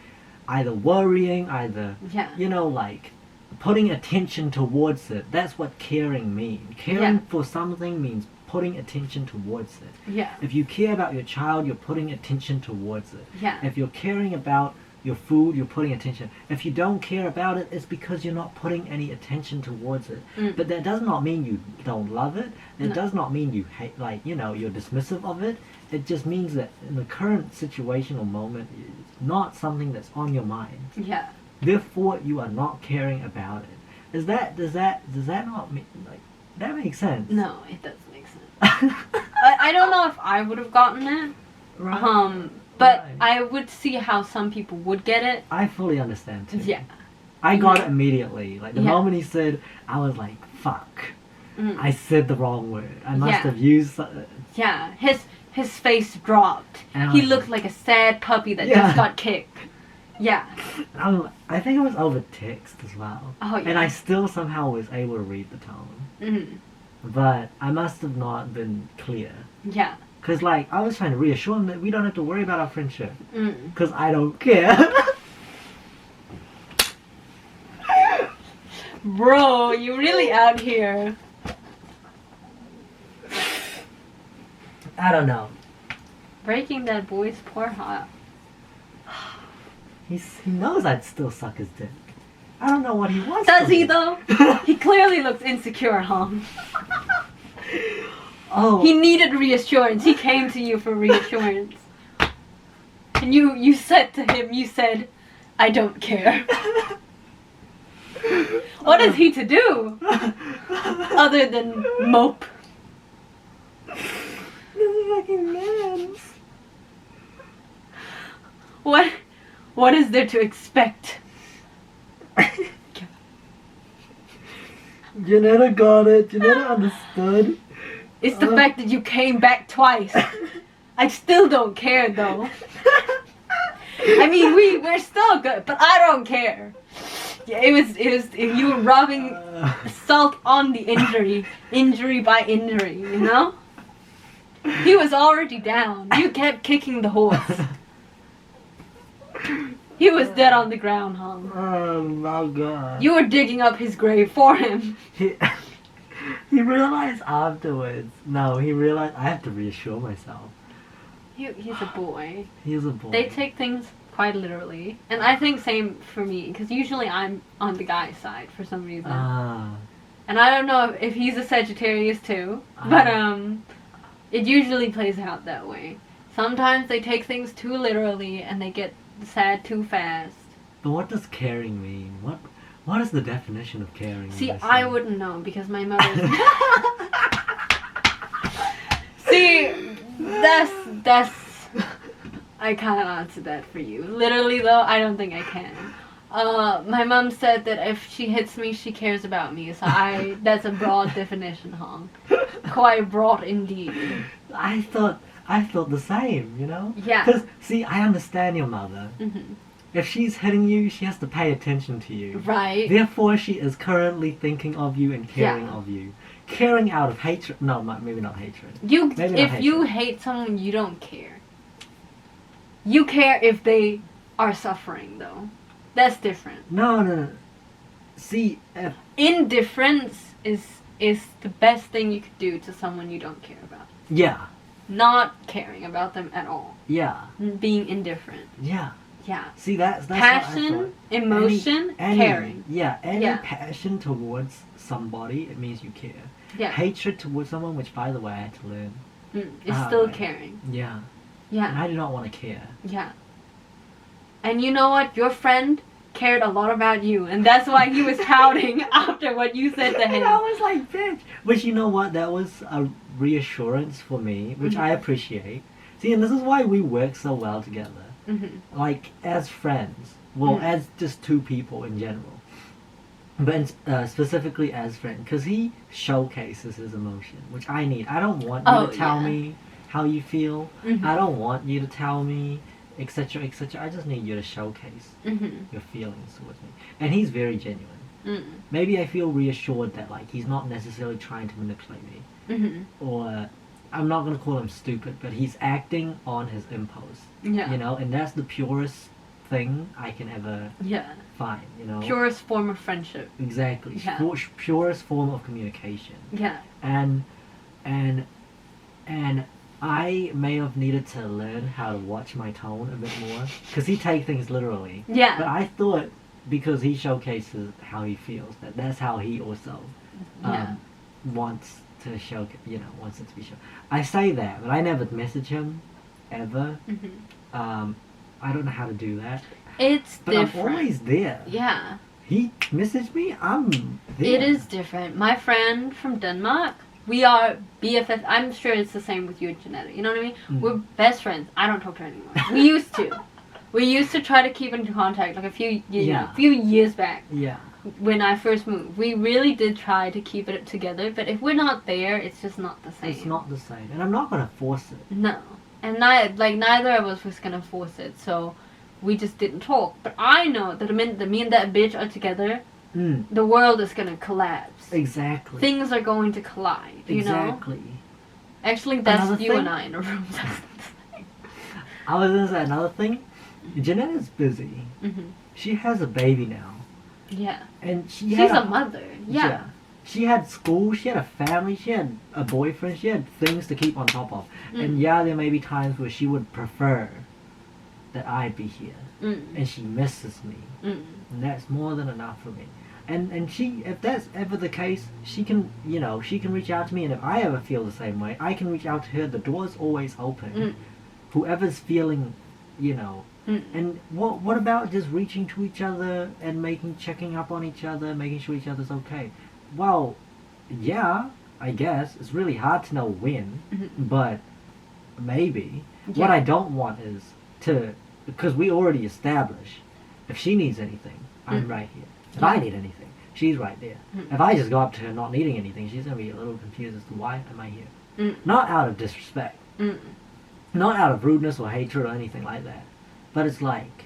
either worrying, either, Yeah. you know, like putting attention towards it. That's what caring means. Caring Yeah. for something means putting attention towards it. Yeah. If you care about your child, you're putting attention towards it. Yeah. If you're caring about your food, you're putting attention. If you don't care about it, it's because you're not putting any attention towards it. Mm. But that does not mean you don't love it. It No. does not mean you hate, like, you know, you're dismissive of it. It just means that in the current situation or moment, it's not something that's on your mind. Yeah. Therefore, you are not caring about it. Does that not mean, like, that makes sense? No, it does make sense. I don't know if I would have gotten it. Right. But Right. I would see how some people would get it. I fully understand too. Yeah. I got Yeah. it immediately. Like the Yeah. moment he said, I was like, "Fuck! Mm. I said the wrong word. I must Yeah. have used." Yeah. His face dropped. And I He was looked like a sad puppy that Yeah. just got kicked. Yeah. I think it was over text as well. Oh yeah. And I still somehow was able to read the tone, Mm. but I must have not been clear. Yeah. Cause like I was trying to reassure him that we don't have to worry about our friendship. Mm. Cause I don't care. Bro, you really out here. I don't know. Breaking that boy's poor heart. He knows I'd still suck his dick. I don't know what he wants. Does from he me. though? He clearly looks insecure, huh? Oh. He needed reassurance. He came to you for reassurance. And you said to him, you said, "I don't care." What is he to do? Other than mope. This fucking man. What is there to expect? Janetta got it. Janetta understood. It's the fact that you came back twice. I still don't care though. I mean, we're still good, but I don't care. Yeah, it was you were rubbing salt on the injury by injury, you know? He was already down. You kept kicking the horse. He was dead on the ground, Hong. Oh my god. You were digging up his grave for him. He, he realized afterwards. No, he realized I have to reassure myself. He's a boy. He's a boy. They take things quite literally. And I think same for me, because usually I'm on the guy's side for some reason. And I don't know if he's a Sagittarius too, but it usually plays out that way. Sometimes they take things too literally and they get sad too fast. But what does caring mean? What is the definition of caring? See, I wouldn't know because my mother's... See, that's... I can't answer that for you. Literally though, I don't think I can. My mom said that if she hits me, she cares about me. So that's a broad definition, Hong. Quite broad indeed. I thought the same, you know? Yeah. Because, see, I understand your mother. Mm-hmm. If she's hitting you, she has to pay attention to you. Right. Therefore, she is currently thinking of you and caring of you. Caring out of hatred. No, maybe not hatred. If you hate someone, you don't care. You care if they are suffering, though. That's different. No. See, indifference is the best thing you could do to someone you don't care about. Yeah. Not caring about them at all. Yeah. Being indifferent. Yeah. Yeah. See, that's passion, emotion, caring. Yeah, any passion towards somebody, it means you care. Yeah. Hatred towards someone, which by the way I had to learn. It's still caring. Yeah. Yeah. And I do not want to care. Yeah. And you know what? Your friend cared a lot about you, and that's why he was pouting after what you said to him. And I was like, bitch. Which, you know what? That was a reassurance for me, which I appreciate. See, and this is why we work so well together. Mm-hmm. Like, as friends. Well, as just two people in general. But specifically as friends. Because he showcases his emotion, which I need. I don't want you to tell me how you feel. Mm-hmm. I don't want you to tell me, etc., etc. I just need you to showcase your feelings towards me. And he's very genuine. Maybe I feel reassured that, like, he's not necessarily trying to manipulate me. Or... I'm not going to call him stupid, but he's acting on his impulse. Yeah. You know, and that's the purest thing I can ever find, you know. Purest form of friendship. Exactly. Yeah. Purest form of communication. Yeah. And I may have needed to learn how to watch my tone a bit more. Because he takes things literally. Yeah. But I thought, because he showcases how he feels, that's how he also wants to show, you know, wants it to be shown. I say that, but I never message him, ever. I don't know how to do that. It's but different. I'm always there. Yeah. He messaged me, I'm there. It is different. My friend from Denmark, we are BFF. I'm sure it's the same with you and Janetta. You know what I mean? We're best friends. I don't talk to her anymore. We used to. We used to try to keep in contact, like a few years back. Yeah. When I first moved, we really did try to keep it together, but if we're not there, it's just not the same. It's not the same, and I'm not gonna force it. No, and neither of us was gonna force it, so we just didn't talk. But I know that the minute me and that bitch are together, the world is gonna collapse. Exactly. Things are going to collide. You know. Actually, that's you and I in a room. I was gonna say another thing. Janetta's busy. She has a baby now. Yeah. And she's a mother. Yeah. She had school, she had a family, she had a boyfriend, she had things to keep on top of. And there may be times where she would prefer that I be here. And she misses me. And that's more than enough for me. And she, if that's ever the case, she can, you know, she can reach out to me, and if I ever feel the same way, I can reach out to her. The door's always open. Whoever's feeling, you know, and what about just reaching to each other and checking up on each other, making sure each other's okay? Well, yeah, I guess. It's really hard to know when, but maybe. Yeah. What I don't want is because we already established, if she needs anything, I'm right here. If I need anything, she's right there. If I just go up to her not needing anything, she's going to be a little confused as to why am I here. Not out of disrespect. Not out of rudeness or hatred or anything like that. But it's like...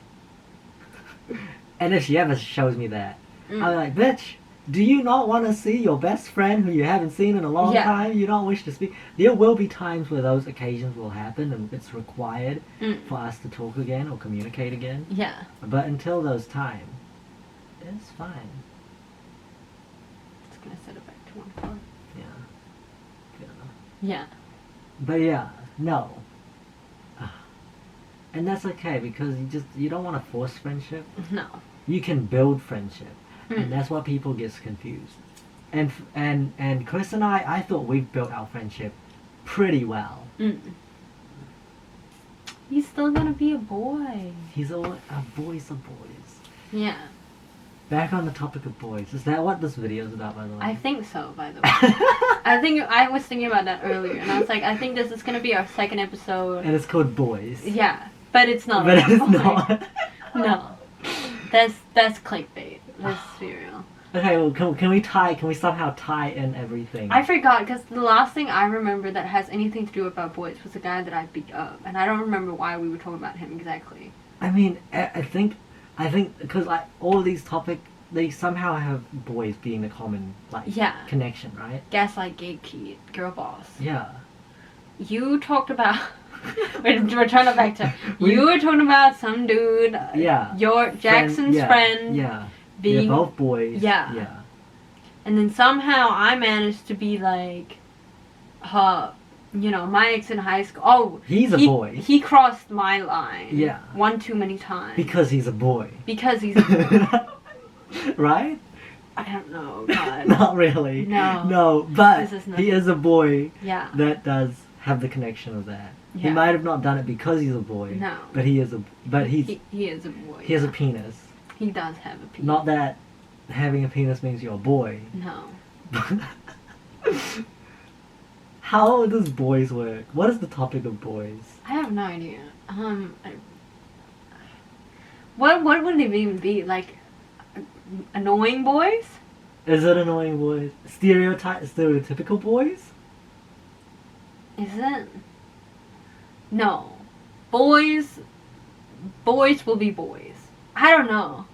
and if she ever shows me that, I'll be like, bitch, Do you not want to see your best friend who you haven't seen in a long Yeah. time? You don't wish to speak. There will be times where those occasions will happen and it's required for us to talk again or communicate again. Yeah. But until those times, it's fine. Just gonna set it back to 1 o'clock. Yeah. Yeah. Yeah. But yeah, no. And that's okay because you don't want to force friendship. No. You can build friendship. And that's what people gets confused. And Chris and I thought we've built our friendship pretty well. He's still gonna be a boy. He's a boys are boys. Yeah. Back on the topic of boys. Is that what this video is about, by the way? I think so, by the way. I was thinking about that earlier, and I was like, I think this is gonna be our second episode. And it's called Boys. Yeah, but it's not. But about it's boys. not. No. That's clickbait. Let's be real. Okay, well, can we somehow tie in everything? I forgot, because the last thing I remember that has anything to do about boys was the guy that I beat up, and I don't remember why we were talking about him exactly. I mean, I think because all of these topics, they somehow have boys being the common connection, right? Gaslight, gatekeep, girl boss. Yeah. You talked about. we're trying to backtrack. You were talking about some dude. Yeah. Your Jackson's friend. Yeah. Being They're both boys. Yeah. Yeah. And then somehow I managed to be like, my ex in high school. Oh, he's a boy. He crossed my line. Yeah. One too many times. Because he's a boy. Because he's a boy. Right? I don't know, God. Not really. No. No, but This is he is a boy. Yeah. That does have the connection of that. Yeah. He might have not done it because he's a boy. No. But he is a. But he is a boy. He has a penis. He does have a penis. Not that having a penis means you're a boy. No. How does boys work? What is the topic of boys? I have no idea. What would it even be? Like, annoying boys? Is it annoying boys? Stereotypical boys? Is it? No. Boys will be boys. I don't know.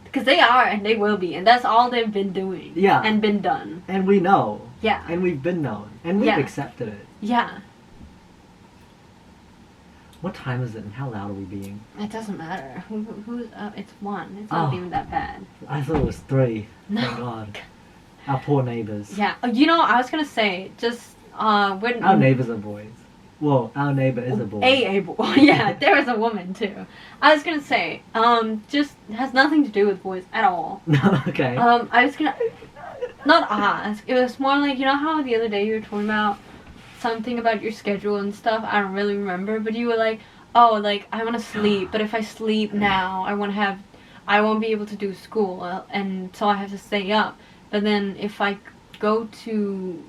Because they are and they will be. And that's all they've been doing. Yeah. And been done. And we know. Yeah. And we've been known. And we've Yeah. accepted it. Yeah. What time is it and how loud are we being? It doesn't matter. Who's up? It's 1. It's not even that bad. I thought it was 3. No. Thank God. Our poor neighbors. Yeah. I was going to say, just, when... Our neighbors are boys. Well, our neighbor is a boy. A boy. Yeah, there is a woman too. I was gonna say, just has nothing to do with boys at all. No, okay. I was gonna not ask. It was more like, you know how the other day you were talking about something about your schedule and stuff. I don't really remember, but you were like, oh, like I want to sleep, but if I sleep now, I won't be able to do school, and so I have to stay up. But then if I go to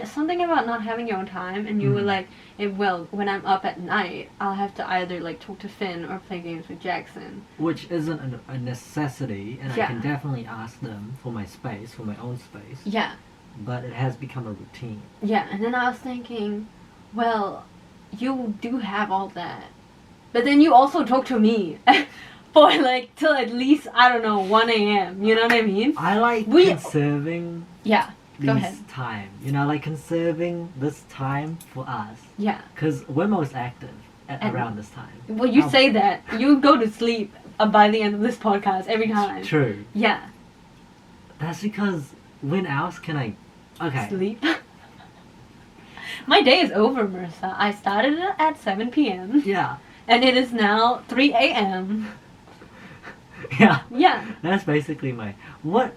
something about not having your own time, and you were like, when I'm up at night, I'll have to either like talk to Finn or play games with Jackson. Which isn't a necessity, and Yeah. I can definitely ask them for my space, for my own space. Yeah. But it has become a routine. Yeah, and then I was thinking, well, you do have all that. But then you also talk to me for like till at least, I don't know, 1 a.m. You know what I mean? I like conserving Yeah. Go ahead. this time. You know, like conserving this time for us. Yeah. Because we're most active around this time. Well, you say that. You go to sleep by the end of this podcast every time. True. Yeah. That's because when else can I... Okay. Sleep? My day is over, Marissa. I started it at 7 p.m. Yeah. And it is now 3 a.m. Yeah. Yeah. That's basically What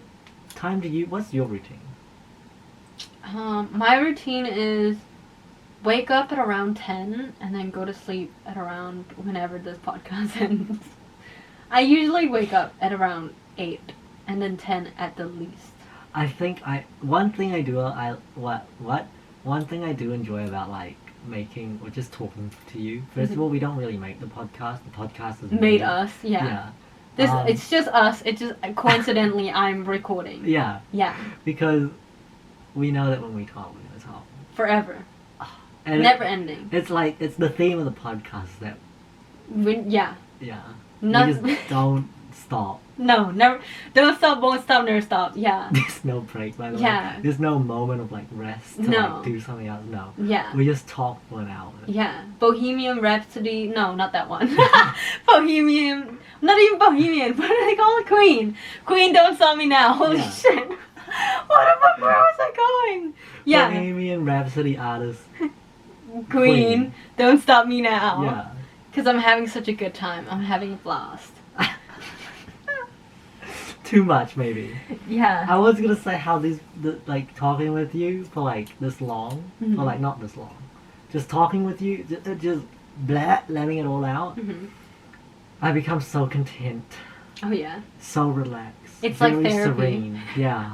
time what's your routine? My routine is wake up at around 10 and then go to sleep at around whenever this podcast ends. I usually wake up at around 8 and then 10 at the least. I think one thing I do enjoy about like making or just talking to you. First of all, we don't really make the podcast. The podcast is made us, yeah. It's just us. It's just coincidentally I'm recording. Yeah. Yeah. Because we know that when we talk, we're gonna talk forever. And never ending. It's like it's the theme of the podcast that. Yeah. Yeah. Not We just don't stop. No, never. Don't stop, won't stop, never stop. Yeah. There's no break, by the Yeah. way. There's no moment of like rest to No. like do something else. No. Yeah. We just talk for an hour. Yeah. Bohemian Rhapsody. No, not that one. Bohemian. Not even Bohemian. What do they call it? Queen. Queen, Don't Stop Me Now. Holy Yeah. shit. Where was I going? Yeah. Bohemian Rhapsody artist. Queen, Don't Stop Me Now. Yeah. Because I'm having such a good time. I'm having a blast. Too much, maybe. Yeah. I was gonna say how like talking with you for like this long, Mhm. or like not this long, just talking with you, just blah, letting it all out. Hmm. I become so content, Oh yeah. so relaxed. It's like very therapy. serene. Yeah.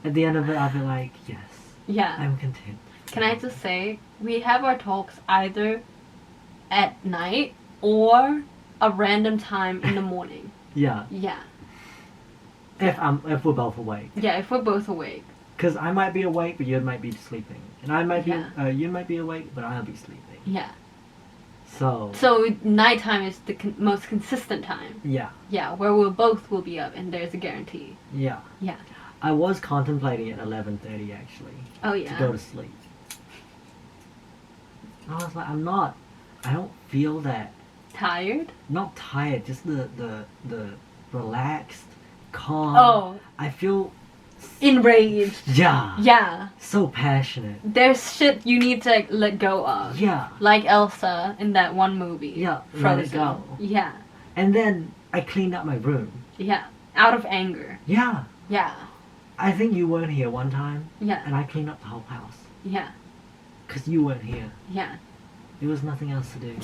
At the end of it, I'll be like, yes, Yeah. I'm content. Can I just say, we have our talks either at night or a random time in the morning. Yeah. Yeah. If we're both awake, Yeah, if we're both awake. because I might be awake, but you might be sleeping, and I might Yeah. be you might be awake, but I'll be sleeping. Yeah. So. So nighttime is the most consistent time. Yeah. Yeah, where we both will be up and there's a guarantee. Yeah. Yeah. I was contemplating at 11:30 actually Oh to go yeah. to sleep. I was like, I don't feel that. Tired? Not tired, just the relaxed, calm. Oh, I feel. enraged. Yeah. Yeah. So passionate. There's shit you need to like, let go of. Yeah. Like Elsa in that one movie. Yeah. Let it Frozen. go. Yeah. And then I cleaned up my room. Yeah. Out of anger. Yeah. Yeah. I think you weren't here one time, Yeah. and I cleaned up the whole house. Yeah. Cause you weren't here. Yeah. There was nothing else to do.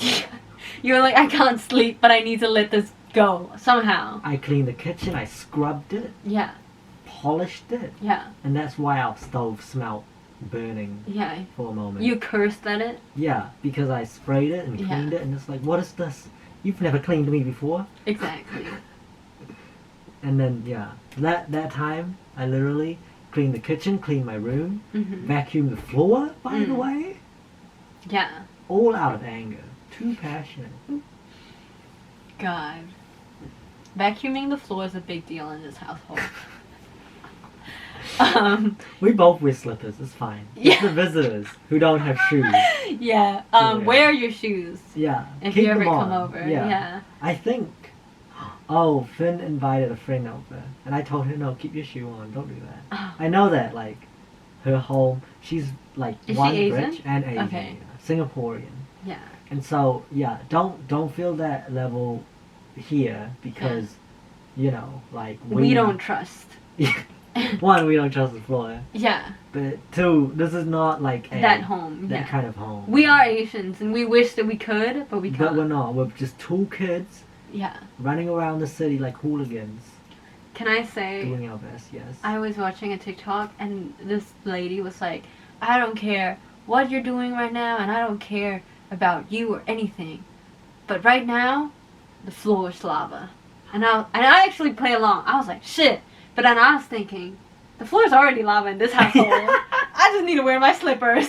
You're like, I can't sleep, but I need to let this go somehow. I cleaned the kitchen. I scrubbed it, Yeah. polished it, Yeah. and that's why our stove smelled burning Yeah. for a moment. You cursed at it. Yeah, because I sprayed it and Yeah. cleaned it, and it's like, what is this? You've never cleaned me before. Exactly. And then yeah, that time I literally cleaned the kitchen, cleaned my room, Hmm. vacuumed the floor. By the Mm. way, Yeah. all out of anger, too passionate. God. Vacuuming the floor is a big deal in this household. We both wear slippers. It's fine. Yeah. It's the visitors who don't have shoes. Yeah. Yeah. Wear your shoes Yeah. if keep you ever them come on. over. Yeah. Yeah. I think. Oh, Finn invited a friend over, and I told her, no, keep your shoe on. Don't do that. Oh. I know that, like, her home, she's, like, Is she one Asian? rich and Asian. Okay. Singaporean. Yeah. And so, yeah, don't feel that level here because, you know, like, We don't trust. one, we don't trust the floor. Yeah. But two, this is not, like, That home. that Yeah. kind of home. We are Asians and we wish that we could, but we can't. But we're not. We're just two kids Yeah. running around the city like hooligans, Can I say, doing our best, yes. I was watching a TikTok and this lady was like, I don't care what you're doing right now and I don't care about you or anything. But right now, the floor is lava. And I actually play along. I was like, shit. But then I was thinking, the floor is already lava in this household. I just need to wear my slippers.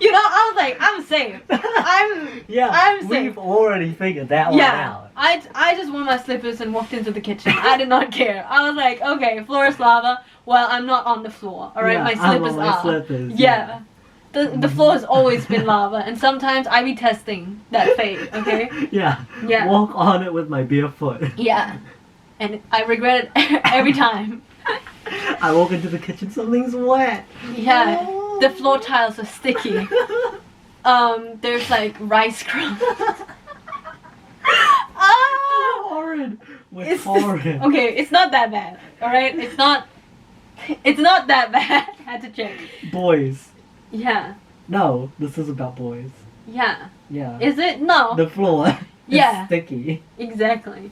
You know, I was like, I'm safe. I'm safe. we've already figured that one Yeah, out. I just wore my slippers and walked into the kitchen. I did not care. I was like, okay, floor is lava. Well, I'm not on the floor. All right, Yeah, my I'm slippers on my are. slippers, Yeah. The floor has always been lava, and sometimes I be testing that fate. Okay. Yeah. Yeah. Walk on it with my bare foot. Yeah. And I regret it every time. I walk into the kitchen, something's wet. Yeah. No. The floor tiles are sticky. There's like rice crumbs. Ah! Horrid. We're It's horrid. okay, it's not that bad. All right, it's not that bad. Had to check. Boys. Yeah, No, this is about boys. yeah. Yeah. Is it? No. The floor is Yeah. sticky. Exactly.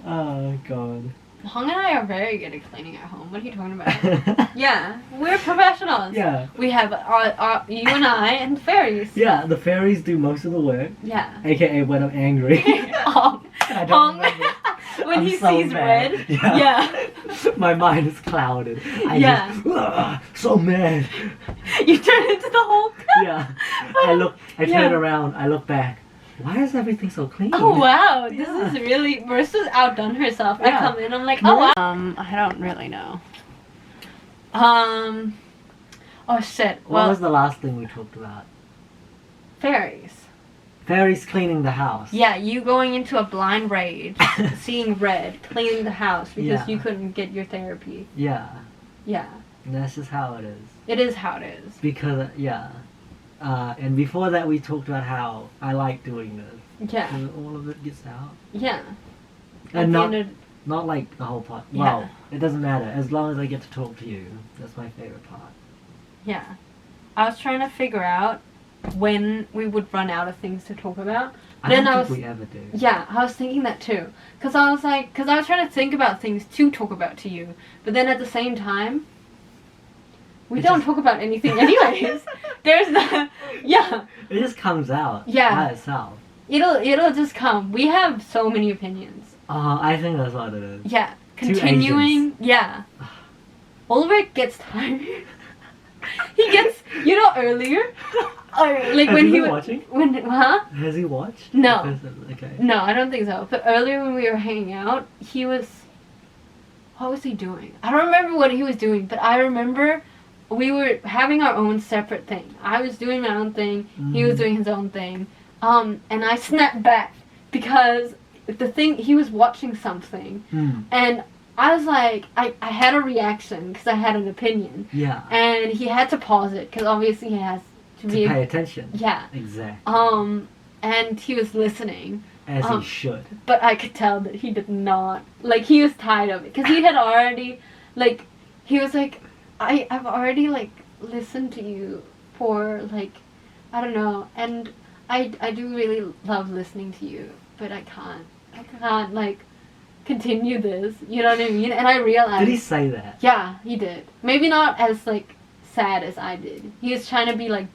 Oh god. Hong and I are very good at cleaning our home. What are you talking about? Yeah, we're professionals. Yeah. We have our you and I and the fairies. Yeah, the fairies do most of the work. Yeah. AKA when I'm angry. Hong. I don't Hong. remember. When I'm he so sees mad. red. Yeah. Yeah. My mind is clouded. I Yeah. just, so mad. You turn into the Hulk. Yeah. I turn Yeah. around, I look back. why is everything so clean? Oh wow, this Yeah. is really Marissa's outdone herself. I Yeah. come in, I'm like, oh wow. I don't really know. Oh shit. What Well, was the last thing we talked about? fairies. Fairies cleaning the house. Yeah, you going into a blind rage, seeing red, cleaning the house because Yeah. you couldn't get your therapy. Yeah. Yeah, And that's just how it is. it is how it is. Because, yeah. And before that, we talked about how I like doing this. Yeah, And all of it gets out. yeah. And At the end not like the whole part. Yeah. Well, it doesn't matter. As long as I get to talk to you. That's my favorite part. yeah. I was trying to figure out when we would run out of things to talk about. I Then don't I think was- we ever do. Yeah, I was thinking that too. Because I was trying to think about things to talk about to you. But then at the same time, we It don't just- talk about anything anyways. There's the, yeah, It just comes out Yeah. by itself. it'll just come. We have so many opinions. I think that's what it is. Yeah, Two continuing, yeah. Oliver gets tired. He gets, earlier, like Has when he he been wa- watching? when, huh? Has he watched? No. Okay. No, I don't think so. But earlier when we were hanging out, he was. What was he doing? I don't remember what he was doing, but I remember we were having our own separate thing. I was doing my own thing, he was Mhm. doing his own thing. And I snapped back because he was watching something. Hmm. And I was like, I had a reaction because I had an opinion. Yeah. And he had to pause it because obviously he has to To be. pay attention. Yeah. Exactly. And he was listening. As um, he should. But I could tell that he did not, like, he was tired of it. Because he had already, like, he was like, I've already, like, listened to you for, like, I don't know. And I do really love listening to you. But I can't, like, continue this. You know what I mean? And I realized. Did he say that? Yeah, he did. Maybe not as, like, sad as I did. He was trying to be, like,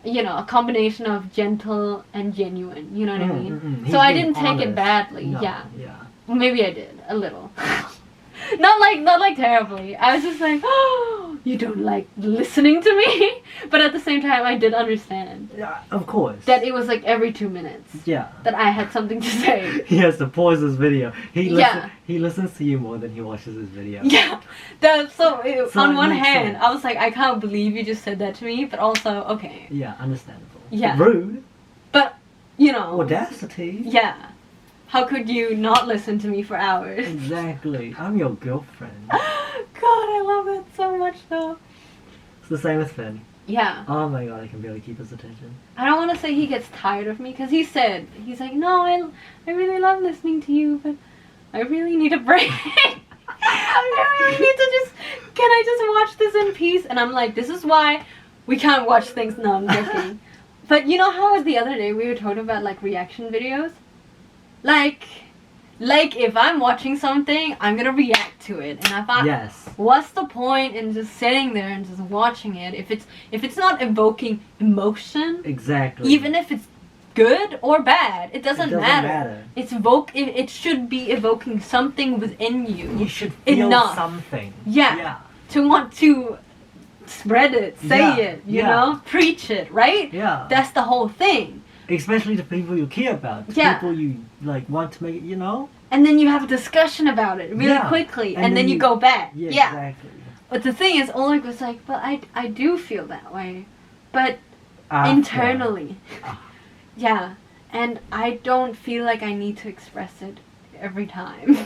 a combination of gentle and genuine. You know what I mean? He's So I being didn't take it honest. badly. No, Yeah. Yeah. Maybe I did a little. not like terribly. I was just like, oh, you don't like listening to me. But at the same time, I did understand Yeah, of course. that it was like every 2 minutes Yeah. that I had something to say. He has to pause his video. Yeah. He listens to you more than he watches his video. Yeah. So On it one makes hand, sense. I was like, I can't believe you just said that to me. But also, okay. Yeah, understandable. Yeah. Rude. But Audacity. Yeah. How could you not listen to me for hours? Exactly. I'm your girlfriend. God, I love it so much though. It's the same with Finn. Yeah. Oh my god, I can barely keep his attention. I don't want to say he gets tired of me because he's like, no, I really love listening to you, but I really need a break. I really need to can I just watch this in peace? And I'm like, this is why we can't watch things. No, I'm joking. But you know how the other day we were talking about like reaction videos? Like if I'm watching something, I'm gonna react to it. And I thought, Yes. what's the point in just sitting there and just watching it if it's not evoking emotion? Exactly. Even if it's good or bad, it doesn't, It doesn't matter. It should be evoking something within you. You should feel Enough. something. Yeah. Yeah. To want to spread it, say Yeah, it, you yeah. know, preach it, right? Yeah. That's the whole thing. Especially to people you care about. To Yeah. people you like want to make it, And then you have a discussion about it really Yeah. quickly, And and then then you you- go back. Yeah, Yeah. exactly. But the thing is, Oleg was like, but I do feel that way. But After. internally. Ah. Yeah. And I don't feel like I need to express it every time.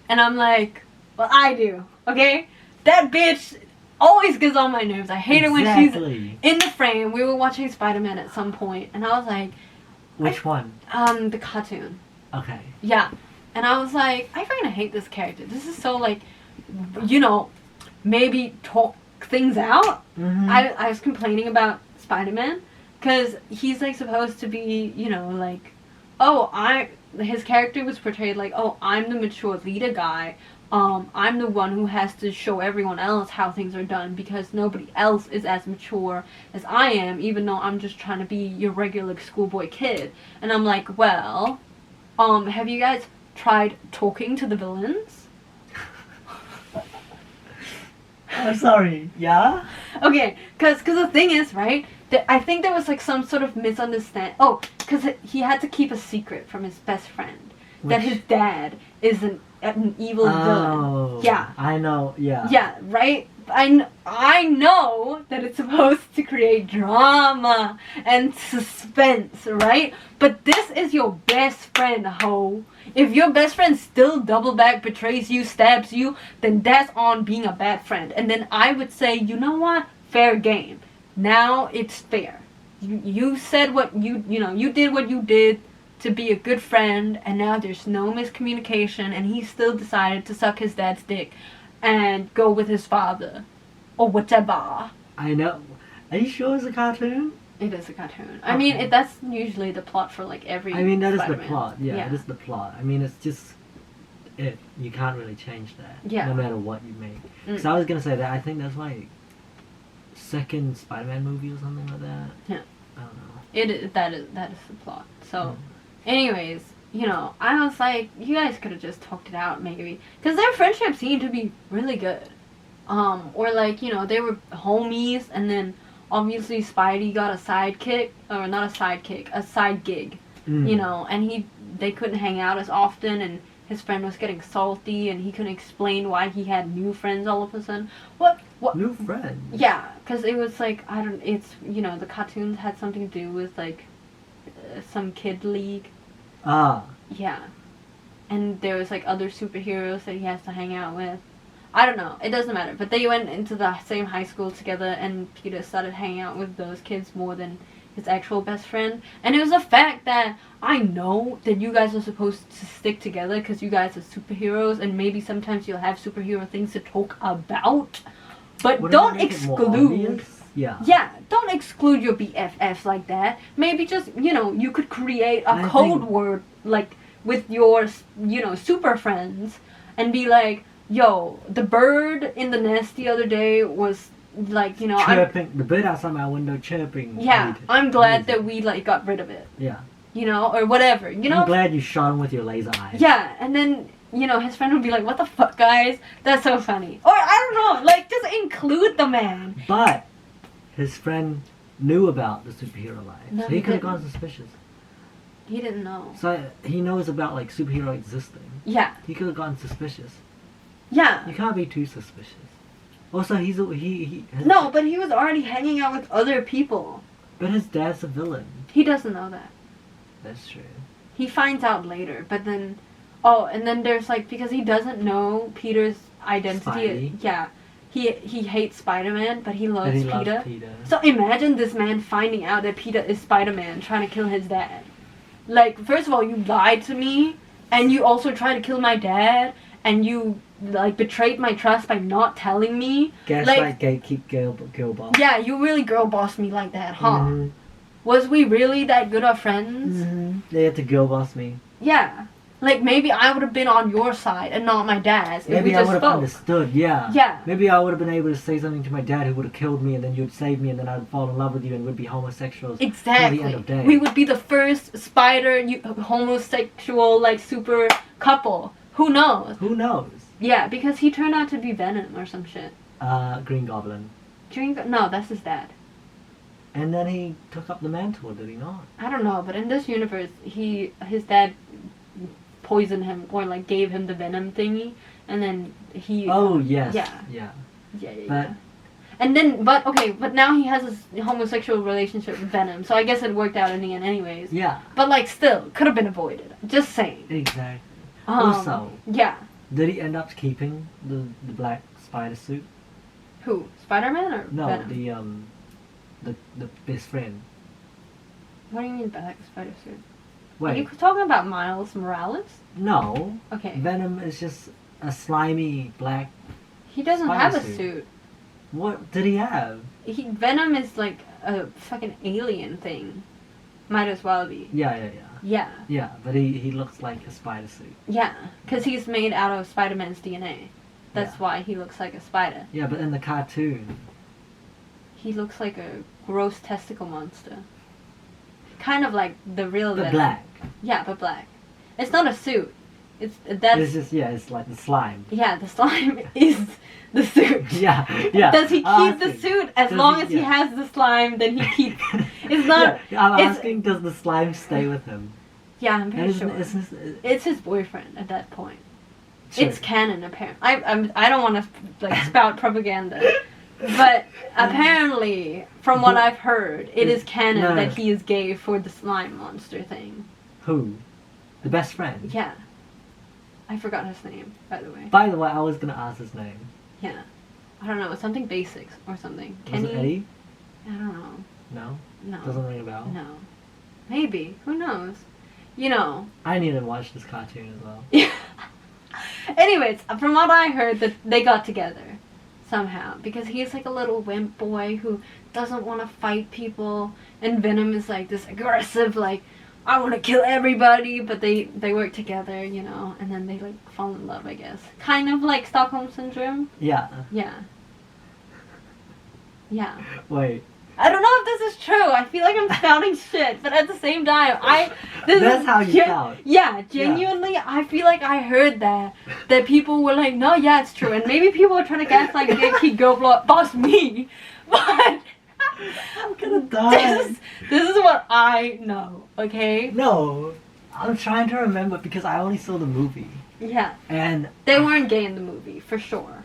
And I'm like, well, I do. Okay? That bitch always gets on my nerves. I hate it when she's Exactly. in the frame. We were watching Spider-Man at some point, and I was like, Which one? the cartoon. Okay. Yeah. And I was like, I kind of hate this character. This is so like, maybe talk things out. Mm-hmm. I was complaining about Spider-Man because he's like supposed to be, like, his character was portrayed like, oh, I'm the mature leader guy. I'm the one who has to show everyone else how things are done because nobody else is as mature as I am, even though I'm just trying to be your regular schoolboy kid. And I'm like, well, have you guys tried talking to the villains? I'm sorry. Yeah? Okay, because the thing is, right, I think there was like some sort of misunderstanding. Oh, because he had to keep a secret from his best friend that his dad is an evil villain. Yeah. I know. Yeah. Yeah. Right. I know that it's supposed to create drama and suspense, right? But this is your best friend, ho. If your best friend still double back, betrays you, stabs you, then that's on being a bad friend. And then I would say, you know what? Fair game. Now it's fair. You said what you did what you did to be a good friend, and now there's no miscommunication, and he still decided to suck his dad's dick and go with his father or whatever. I know. Are you sure it's a cartoon? It is a cartoon. I mean, that's usually the plot for like every. I mean, that is Spider-Man. the plot. Yeah, it is the plot. I mean, it's just it. You can't really change that. Yeah. No matter what you make. Because I was gonna say that I think that's my second Spider-Man movie or something like that. Yeah. I don't know. It is that is the plot. So, anyways, I was like, you guys could have just talked it out maybe, because their friendship seemed to be really good. Or like they were homies, and then obviously Spidey got a sidekick, or not a sidekick, a side gig. And they couldn't hang out as often, and his friend was getting salty, and he couldn't explain why he had new friends all of a sudden. What? New friends? Yeah, because it was like, the cartoons had something to do with like some kid league. Ah. Yeah. And there was like other superheroes that he has to hang out with. I don't know. It doesn't matter. But they went into the same high school together, and Peter started hanging out with those kids more than his actual best friend. And it was a fact that I know that you guys are supposed to stick together because you guys are superheroes, and maybe sometimes you'll have superhero things to talk about. But don't exclude. Yeah, don't exclude your BFFs like that. Maybe just, you could create a code word, like, with your, super friends, and be like, yo, the bird in the nest the other day was, like, chirping. The bird outside my window chirping. Yeah, I'm glad that we, like, got rid of it. Yeah. Or whatever, I'm glad you shot him with your laser eyes. Yeah, and then, his friend would be like, what the fuck, guys? That's so funny. Or, I don't know, like, just include the man. But his friend knew about the superhero life. No, so he he could have didn't. gone suspicious. He didn't know. So he knows about, like, superhero existing. Yeah. He could have gone suspicious. Yeah. You can't be too suspicious. Also, No, but he was already hanging out with other people. But his dad's a villain. He doesn't know that. That's true. He finds out later, but then... Oh, and then there's, like, because he doesn't know Peter's identity. Spidey. Yeah. He hates Spider-Man, but he loves Peter. Loves Peter. So imagine this man finding out that Peter is Spider-Man, trying to kill his dad. Like, first of all, you lied to me, and you also tried to kill my dad, and you, like, betrayed my trust by not telling me. Gaslight, like, gatekeep, girl boss. Yeah, you really girl bossed me like that, huh? Mm-hmm. Was we really that good of friends? Mm-hmm. They had to girl boss me. Yeah. Like, maybe I would have been on your side and not my dad's. Maybe I would have understood, yeah. Yeah. Maybe I would have been able to say something to my dad who would have killed me, and then you'd save me, and then I'd fall in love with you, and we'd be homosexuals. Exactly. Till the end of day. We would be the first homosexual, like, super couple. Who knows? Who knows? Yeah, because he turned out to be Venom or some shit. Green Goblin. No, that's his dad. And then he took up the mantle, did he not? I don't know, but in this universe, his dad poisoned him, or like gave him the venom thingy, and then he... Oh, yes. Yeah. But But now he has a homosexual relationship with Venom, so I guess it worked out in the end anyways. yeah. But like, still, could have been avoided. Just saying. Exactly. Also, yeah. did he end up keeping the black spider suit? Who? Spider-Man or No, Venom? the best friend. What do you mean black spider suit? Wait. Are you talking about Miles Morales? No. Okay. Venom is just a slimy black... He doesn't spider have a suit. suit. What did he have? Venom is like a fucking alien thing. Might as well be. Yeah. Yeah. Yeah, but he looks like a spider suit. Yeah, because he's made out of Spider-Man's DNA. That's Yeah. why he looks like a spider. Yeah, but in the cartoon... He looks like a gross testicle monster. Kind of like the real But Venom. black. Yeah, but black. It's not a suit. That's It's just it's like the slime. yeah. The slime is the suit. Yeah, yeah. Does he keep the Asking, suit? As does long he- as he yeah. has the slime, then he keeps. It's not. Yeah, I'm it's- asking, does the slime stay with him? Yeah, I'm pretty sure. It's his boyfriend at that point. Sure. It's canon, apparently. I don't want to like spout propaganda, but apparently, from what I've heard, it is canon No. that he is gay for the slime monster thing. Who? The best friend? Yeah, I forgot his name, by the way. By the way, I was gonna ask his name. Yeah, I don't know, something basics or something. Was Kenny? it Eddie? I don't know. No? No. Doesn't ring a bell? No. Maybe. Who knows? You know. I need to watch this cartoon as well. Yeah. Anyways, from what I heard, that they got together somehow because he's like a little wimp boy who doesn't want to fight people, and Venom is like this aggressive, like I want to kill everybody. But they work together, you know, and then they like fall in love, I guess. Kind of like Stockholm syndrome. Yeah. Yeah. Yeah. Wait. I don't know if this is true. I feel like I'm spouting shit, but at the same time, That's how you felt. Yeah, genuinely, I feel like I heard that people were like, no, yeah, it's true, and maybe people were trying to gaslight Vicky go boss me, but I'm gonna die. this is what I know. Okay. No. I'm trying to remember because I only saw the movie. Yeah, And they weren't gay in the movie for sure.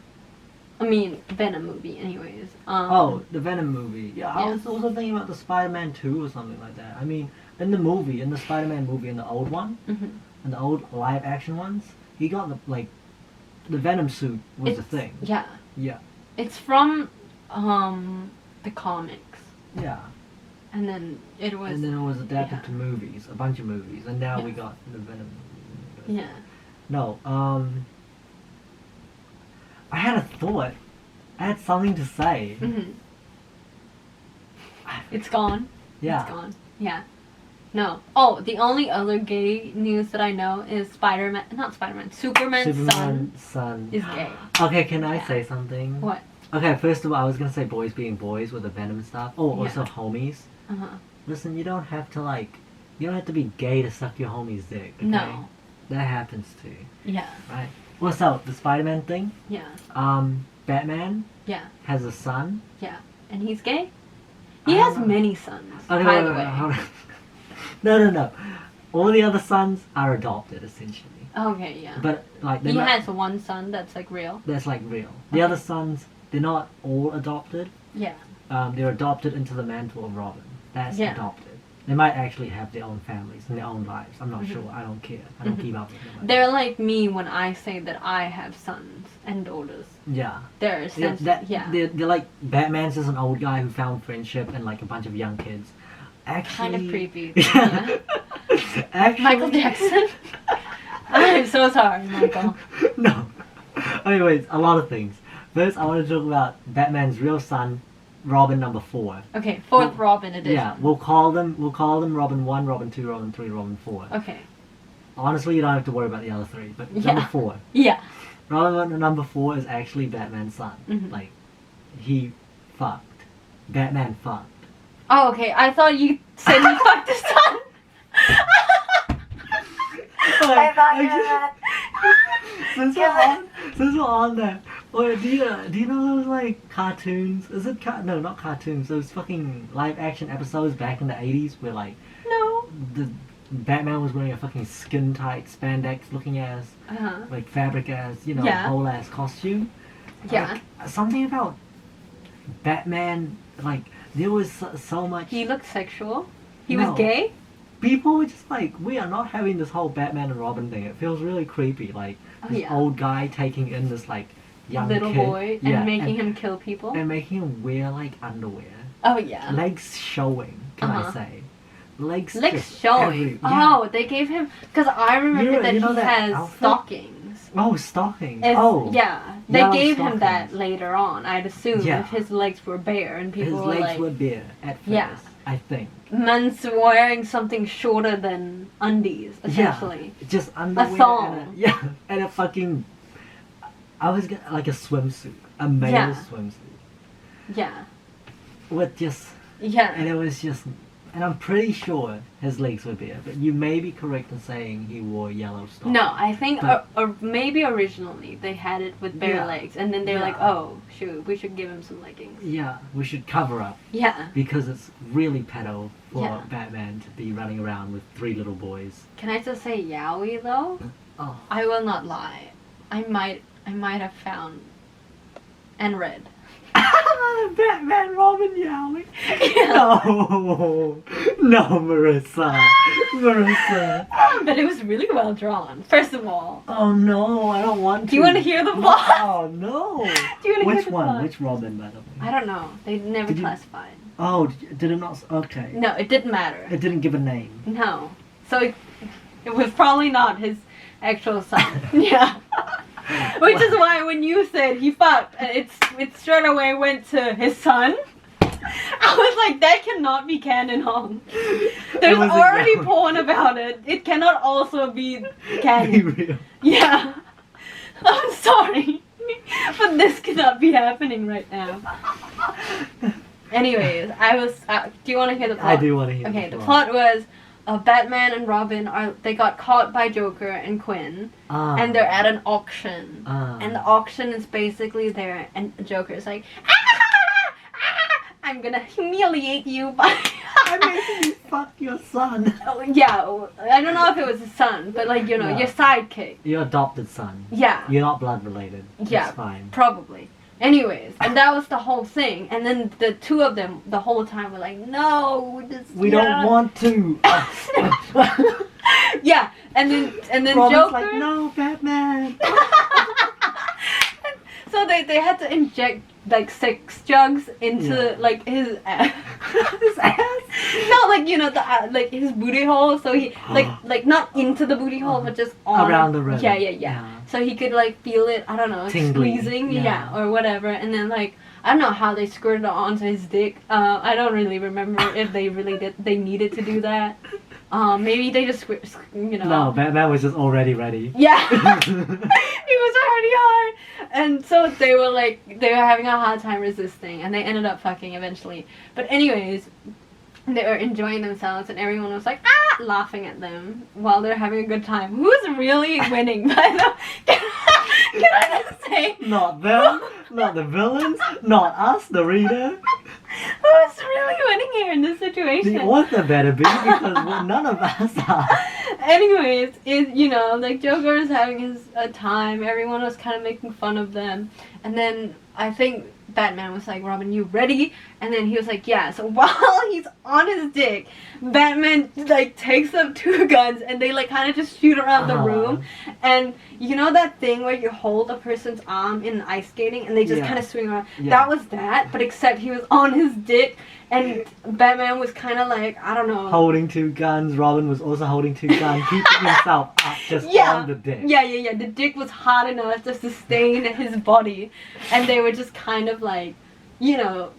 I mean, Venom movie, anyways. the Venom movie. Yeah, I was also thinking about the Spider-Man 2 or something like that. I mean, in the Spider-Man movie, in the old one, Mhm. in the old live-action ones, he got the Venom suit was a thing. Yeah. Yeah. It's from the comics, Yeah. and then it was And then it was adapted yeah. to movies, a bunch of movies, and now we Yeah. got the Venom. yeah. No, I had a thought. I had something to say. Mhm. It's gone. Yeah. It's gone. Yeah. No. Oh, the only other gay news that I know is Spider-Man. Not Spider-Man. Superman's son is gay. Okay, can I Yeah. say something? What? Okay, first of all, I was gonna say boys being boys with the Venom stuff. Oh, Yeah. also homies. Uh huh. Listen, you don't have to be gay to suck your homie's dick. Okay? No. That happens too, Yeah. right? Well, so the Spider-Man thing. Yeah. Batman Yeah. has a son. Yeah. And he's gay. He I has don't know. many sons. Okay, by wait, the wait, way. hold on. No. All the other sons are adopted, essentially. Okay. Yeah. But like He has one son that's like real. that's like real. The Okay. other sons, they're not all adopted. Yeah. They're adopted into the mantle of Robin. That's Yeah. adopted. They might actually have their own families and their own lives. I'm not Mhm. sure. I don't care. I don't Mhm. keep up with them. They're like me when I say that I have sons and daughters. Yeah. They're Yeah, essentially They're like Batman's just an old guy who found friendship and like a bunch of young kids. Actually, kind of creepy. Yeah. Actually, Michael Jackson. I'm so sorry, Michael. No. Anyways, a lot of things. First, I want to talk about Batman's real son, Robin number 4. Okay, fourth Robin edition. Yeah, we'll call them Robin 1, Robin 2, Robin 3, Robin 4. Okay. Honestly, you don't have to worry about the other 3, but Yeah. number 4. Yeah. Robin number 4 is actually Batman's son. Mhm. Like, he fucked. Batman fucked. Oh, okay. I thought you said you fucked his son. I thought you since we're on that, wait, do you know those like cartoons? Is it no, not cartoons. Those fucking live action episodes back in the 80s where like No. the Batman was wearing a fucking skin tight spandex looking ass like fabric ass, Yeah. whole ass costume. Yeah. Like, something about Batman, like there was so much. He looked sexual. He No. was gay. People were just like, we are not having this whole Batman and Robin thing. It feels really creepy. Like Oh, this yeah. old guy taking in this like young Little kid, boy yeah, and making him kill people. and making him wear like underwear, Oh yeah. legs showing. Can I Uh-huh. say, legs Legs just showing. Oh, they gave him because I remember You that know he that has outfit? stockings. Oh, stockings. As- Oh, yeah. They yellow gave him that stockings. later on. I'd assume Yeah. if his legs were bare and people his were legs like, were bare at first. Yeah. I think. man's wearing something shorter than undies, essentially. Yeah, just underwear. thong. And a fucking. I was gonna, like a swimsuit, a male Yeah. swimsuit, Yeah. with just, Yeah. and it was just And I'm pretty sure his legs were bare, but you may be correct in saying he wore yellow stockings. No, I think But- or maybe originally they had it with bare Yeah. legs, and then they're like, Yeah. oh shoot, we should give him some leggings. Yeah, we should cover up Yeah. because it's really pedo for Yeah. Batman to be running around with 3 little boys. Can I just say yaoi though? Oh, I will not lie. I might have found and read. Batman, Robin, Yowie. Yeah. No, no, Marissa. But it was really well drawn. First of all, Oh no, I don't want to. do you want to hear the plot? Oh no. Do you want to hear Which the one? plot? Which Robin, by the way? I don't know. They never Did you- classified. Oh, did it not? Okay. No, it didn't matter. It didn't give a name. No. So it was probably not his actual son. Yeah. Which is why when you said he fucked, it straight away went to his son. I was like, that cannot be canon on. There's wasn't already that- porn about it. It cannot also be Be canon. real. Yeah. I'm sorry. But this cannot be happening right now. Anyways, do you want to hear the plot? I do want to hear. Okay, the plot was Batman and Robin they got caught by Joker and Quinn, Ah, and they're at an auction. ah. And the auction is basically there, and Joker is like, I'm gonna humiliate you by. I'm making you fuck your son. Oh, yeah, I don't know if it was his son, but like, you know, Yeah. your sidekick. Your adopted son. Yeah, You're not blood related. Yeah. It's fine. probably. Anyways, and that was the whole thing. And then the two of them, the whole time, were like, no, We don't want to. Yeah, and then Robin's Joker. like, no, Batman. So they had to inject like 6 jugs into Yeah. like his ass. His ass? No, like, you know, the like his booty hole. So he like not into the booty hole, but just on Around the rim. Yeah. So he could like feel it. I don't know, Tingly, squeezing, yeah. or whatever. And then like I don't know how they squirted it onto his dick. I don't really remember if they really did. They needed to do that. Maybe they just you know. No, Batman was just already ready. Yeah. It was already hard. And so they were having a hard time resisting, and they ended up fucking eventually. But anyways, they were enjoying themselves, and everyone was like, laughing at them while they're having a good time. Who's really winning, by the Can I just say? Not them, not the villains, not us, the reader. Who's really winning here in this situation? The author better be, because none of us are. Anyways, you know, like Joker is having his time. Everyone was kind of making fun of them, and then I think Batman was like, "Robin, you ready?" And then he was like, "Yeah." So while he's on his dick, Batman like takes up 2 guns, and they like kind of just shoot around the room. And you know that thing where you hold a person's arm in ice skating, and they just Yeah. kind of swing around. Yeah. That was that, but except he was on his dick, and Batman was kind of like, I don't know. Holding 2 guns, Robin was also holding 2 guns, keeping himself up just on the dick. Yeah. The dick was hot enough to sustain his body, and they were just kind of like, you know,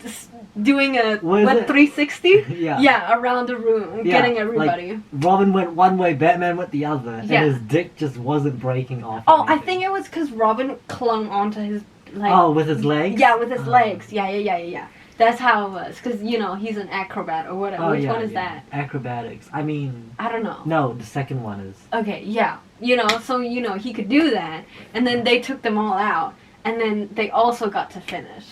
just doing a Was it- 360. Yeah. Yeah, around the room, Yeah, getting everybody. Like, Robin went one way, Batman went the other, Yeah. and his dick just wasn't breaking off. Oh, or I anything. think it was because Robin clung onto his like. Oh, with his legs? Yeah, with his Oh. legs. Yeah. That's how it was, because you know he's an acrobat or whatever. Oh, Which yeah, one is yeah. that? Acrobatics. I mean, I don't know. no, the second one is. Okay, yeah. You know, so, you know, he could do that. And then they took them all out. And then they also got to finish.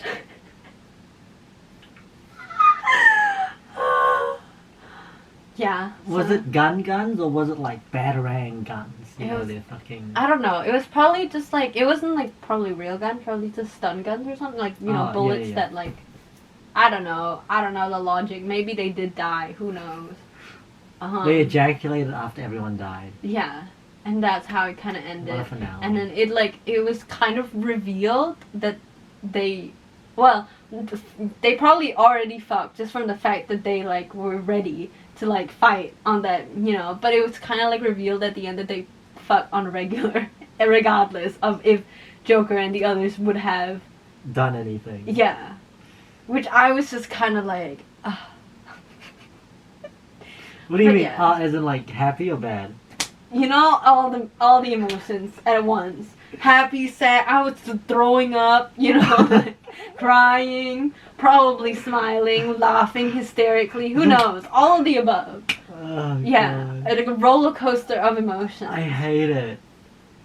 Yeah. Was so- it guns or was it like Batarang guns? You It know, was- they're fucking. I don't know. It was probably just like, it wasn't like probably real gun, probably just stun guns or something. Like, you know, Oh, bullets yeah. that like, I don't know the logic. Maybe they did die. Who knows? They ejaculated after everyone died. Yeah. And that's how it kind of ended. What a finale. And then it was kind of revealed that they probably already fucked just from the fact that they like were ready to like fight on that, you know, but it was kind of like revealed at the end that they fucked on regular regardless of if Joker and the others would have Done anything. yeah, which I was just kind of like What do you But mean? yeah. As in like happy or bad? you know, all the emotions at once. Happy, sad, I was throwing up, you know. crying, probably smiling, laughing hysterically. Who knows? All of the above. Oh, Yeah, God. like a roller coaster of emotion. I hate it.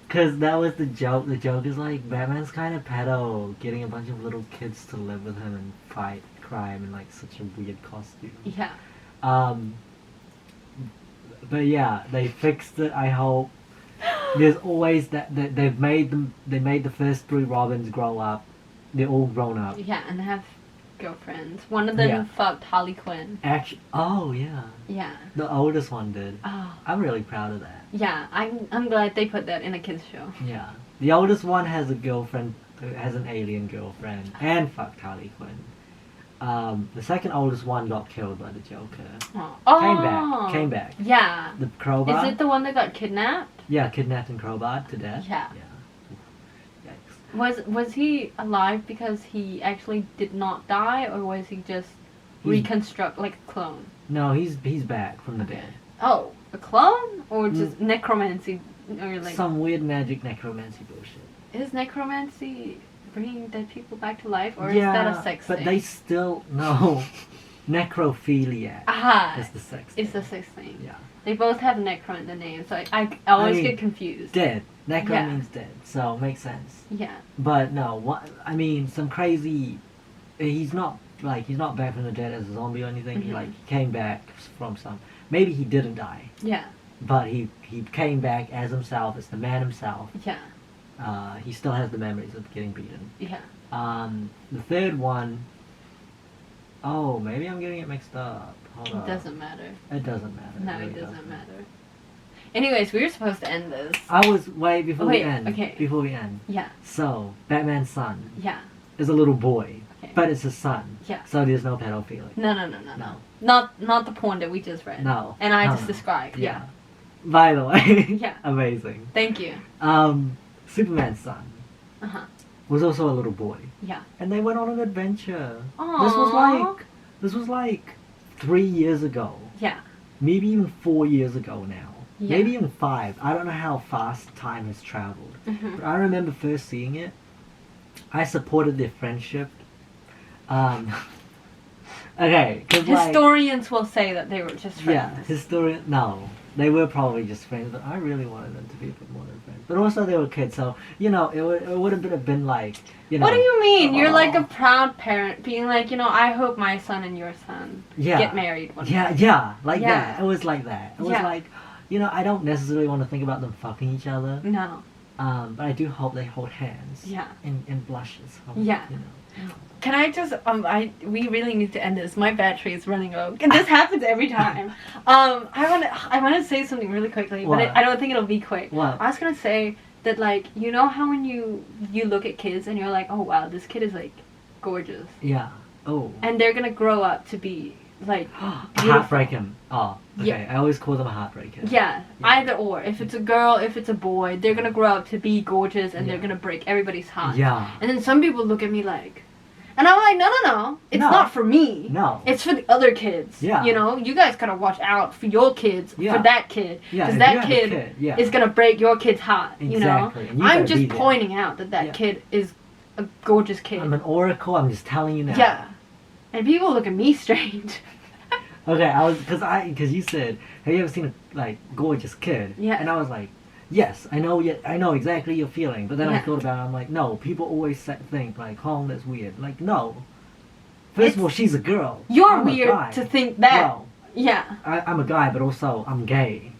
Cause that was the joke. The joke is like Batman's kind of pedo, getting a bunch of little kids to live with him and fight crime in like such a weird costume. Yeah. But yeah, they fixed it. I hope. There's always that they've made them. They made the first 3 Robins grow up. They're all grown up. Yeah, and have girlfriends. One of them Yeah. fucked Harley Quinn. Actually, oh yeah, Yeah. the oldest one did. Oh. I'm really proud of that. Yeah, I'm glad they put that in a kids show. Yeah, the oldest one has a girlfriend, has an alien girlfriend, and fucked Harley Quinn. The second oldest one got killed by the Joker. Oh. Came back. Yeah. The crowbar. Is it the one that got kidnapped? Yeah, kidnapped and crowbarred to death. Yeah. Yikes. Was he alive because he actually did not die, or was he just reconstruct like a clone? No, he's back from the dead. Oh, a clone, or just necromancy, or like Some weird magic necromancy bullshit. is necromancy bringing dead people back to life, or Yeah, is that a sex but thing? they still no. Necrophilia Aha, is the sex. it's thing. the sex thing. Yeah. They both have necro in the name, so I always mean, get confused. Dead. Necro Yeah. means dead, so makes sense. Yeah. But no, what I mean, some crazy. He's not back from the dead as a zombie or anything. He Mhm. came back from some. Maybe he didn't die, Yeah. but he came back as himself, as the man himself. Yeah. He still has the memories of getting beaten. Yeah. The third one. Oh, maybe I'm getting it mixed up. Hold It on. doesn't matter. It doesn't matter. No, really it doesn't matter. Anyways, we were supposed to end this. I was before we Wait, end. okay. Before we end. Yeah. So Batman's son Yeah. is a little boy, Okay. but it's his son. Yeah. So there's no pedophilia. No. No. Not the porn that we just read. No. And I No, just no. described. Yeah. By the way. Yeah. Amazing. Thank you. Superman's son Uh huh. was also a little boy, Yeah. and they went on an adventure. Aww. This was like 3 years ago. Yeah. Maybe even 4 years ago now. Yeah. Maybe even 5. I don't know how fast time has traveled. Mhm. But I remember first seeing it. I supported their friendship. Okay, because Historians will say that they were just yeah, friends. no, they were probably just friends, but I really wanted them to be a bit more than friends. But also they were kids, so it would have been like, What do you mean? You're like a oh. proud parent, being like, I hope my son and your son Yeah. get married one day. Yeah, like Yeah. that. It was like that. It was Yeah. like, I don't necessarily want to think about them fucking each other. No. But I do hope they hold hands. Yeah. And blushes. Yeah. Can I just we really need to end this. My battery is running low. And this happens every time. I wanna say something really quickly, but What? I don't think it'll be quick. What? I was gonna say that, like, you know how when you look at kids and you're like, oh wow, this kid is like gorgeous. Yeah. Oh. And they're gonna grow up to be like beautiful. Heartbreaker. Oh, okay. Yeah. I always call them a heartbreaker. Yeah, either or. If it's a girl, if it's a boy, they're gonna grow up to be gorgeous and Yeah. they're gonna break everybody's heart. Yeah. And then some people look at me like, and I'm like, no, it's No. not for me. No. It's for the other kids. Yeah. You guys gotta watch out for your kids, Yeah. for that kid. Yeah, Because if that you have a kid, kid, yeah. is gonna break your kid's heart, Exactly, and you I'm gotta just be there. pointing out that Yeah. kid is a gorgeous kid. I'm an oracle. I'm just telling you now. Yeah. And people look at me strange. Okay, because you said, have you ever seen a like gorgeous kid? Yeah. And I was like, yes, I know exactly your feeling. But then I Yeah. thought about it. I'm like, no, people always think like, oh, that's weird. Like, no. First of all, she's a girl. You're I'm a weird guy. to think that. Well, Yeah. I'm a guy, but also I'm gay.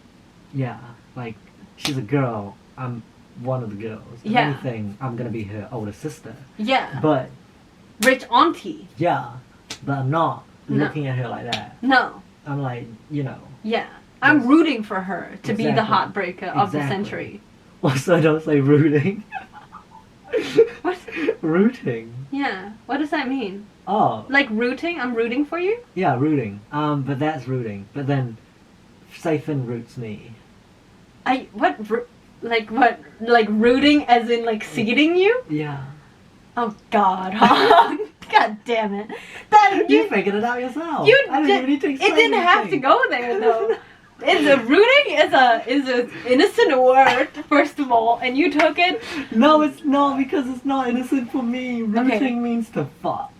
Yeah, like she's a girl. I'm one of the girls. If Yeah. anything, I'm gonna be her older sister. Yeah. But Rich auntie. yeah, but I'm not No. looking at her like that. No. I'm like, Yeah. I'm Yes. rooting for her to be the Exactly. heartbreaker of the Exactly. century. Also, don't say rooting. What? Rooting. Yeah. What does that mean? Oh, Like rooting? I'm rooting for you? yeah, rooting. But that's rooting. But then, say Finn roots me. Like rooting as in like seeding you? Yeah. Oh God. God damn it. You figured it out yourself. You I didn't did- even need to It explain didn't have to anything. go there though. Rooting is a innocent word, first of all, and you took it. No, it's not, because it's not innocent for me. Rooting Okay. means to fuck.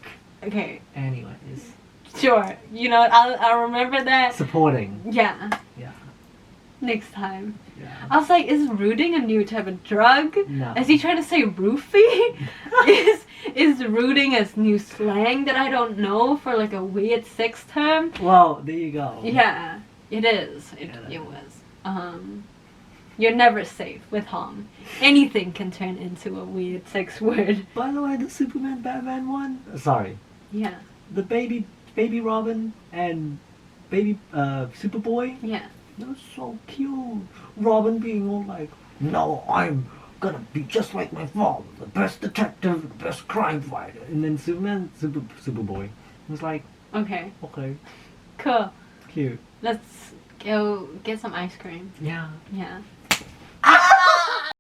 Okay, Anyways, sure. You know, I'll remember that. supporting. Yeah, Yeah. next time. Yeah. I was like, is rooting a new type of drug? No. Is he trying to say roofie? is rooting a new slang that I don't know for like a weird sex term? Well, there you go. Yeah, it is. It was. You're never safe with Hong. Anything can turn into a weird sex word. By the way, the Superman Batman one. Sorry, Yeah, the baby Robin and baby Superboy. yeah. They're so cute. Robin being all like, "No, I'm gonna be just like my father, the best detective, the best crime fighter." And then Superboy was like, Okay, "Okay, cool. cute." Let's go get some ice cream. Yeah. Yeah.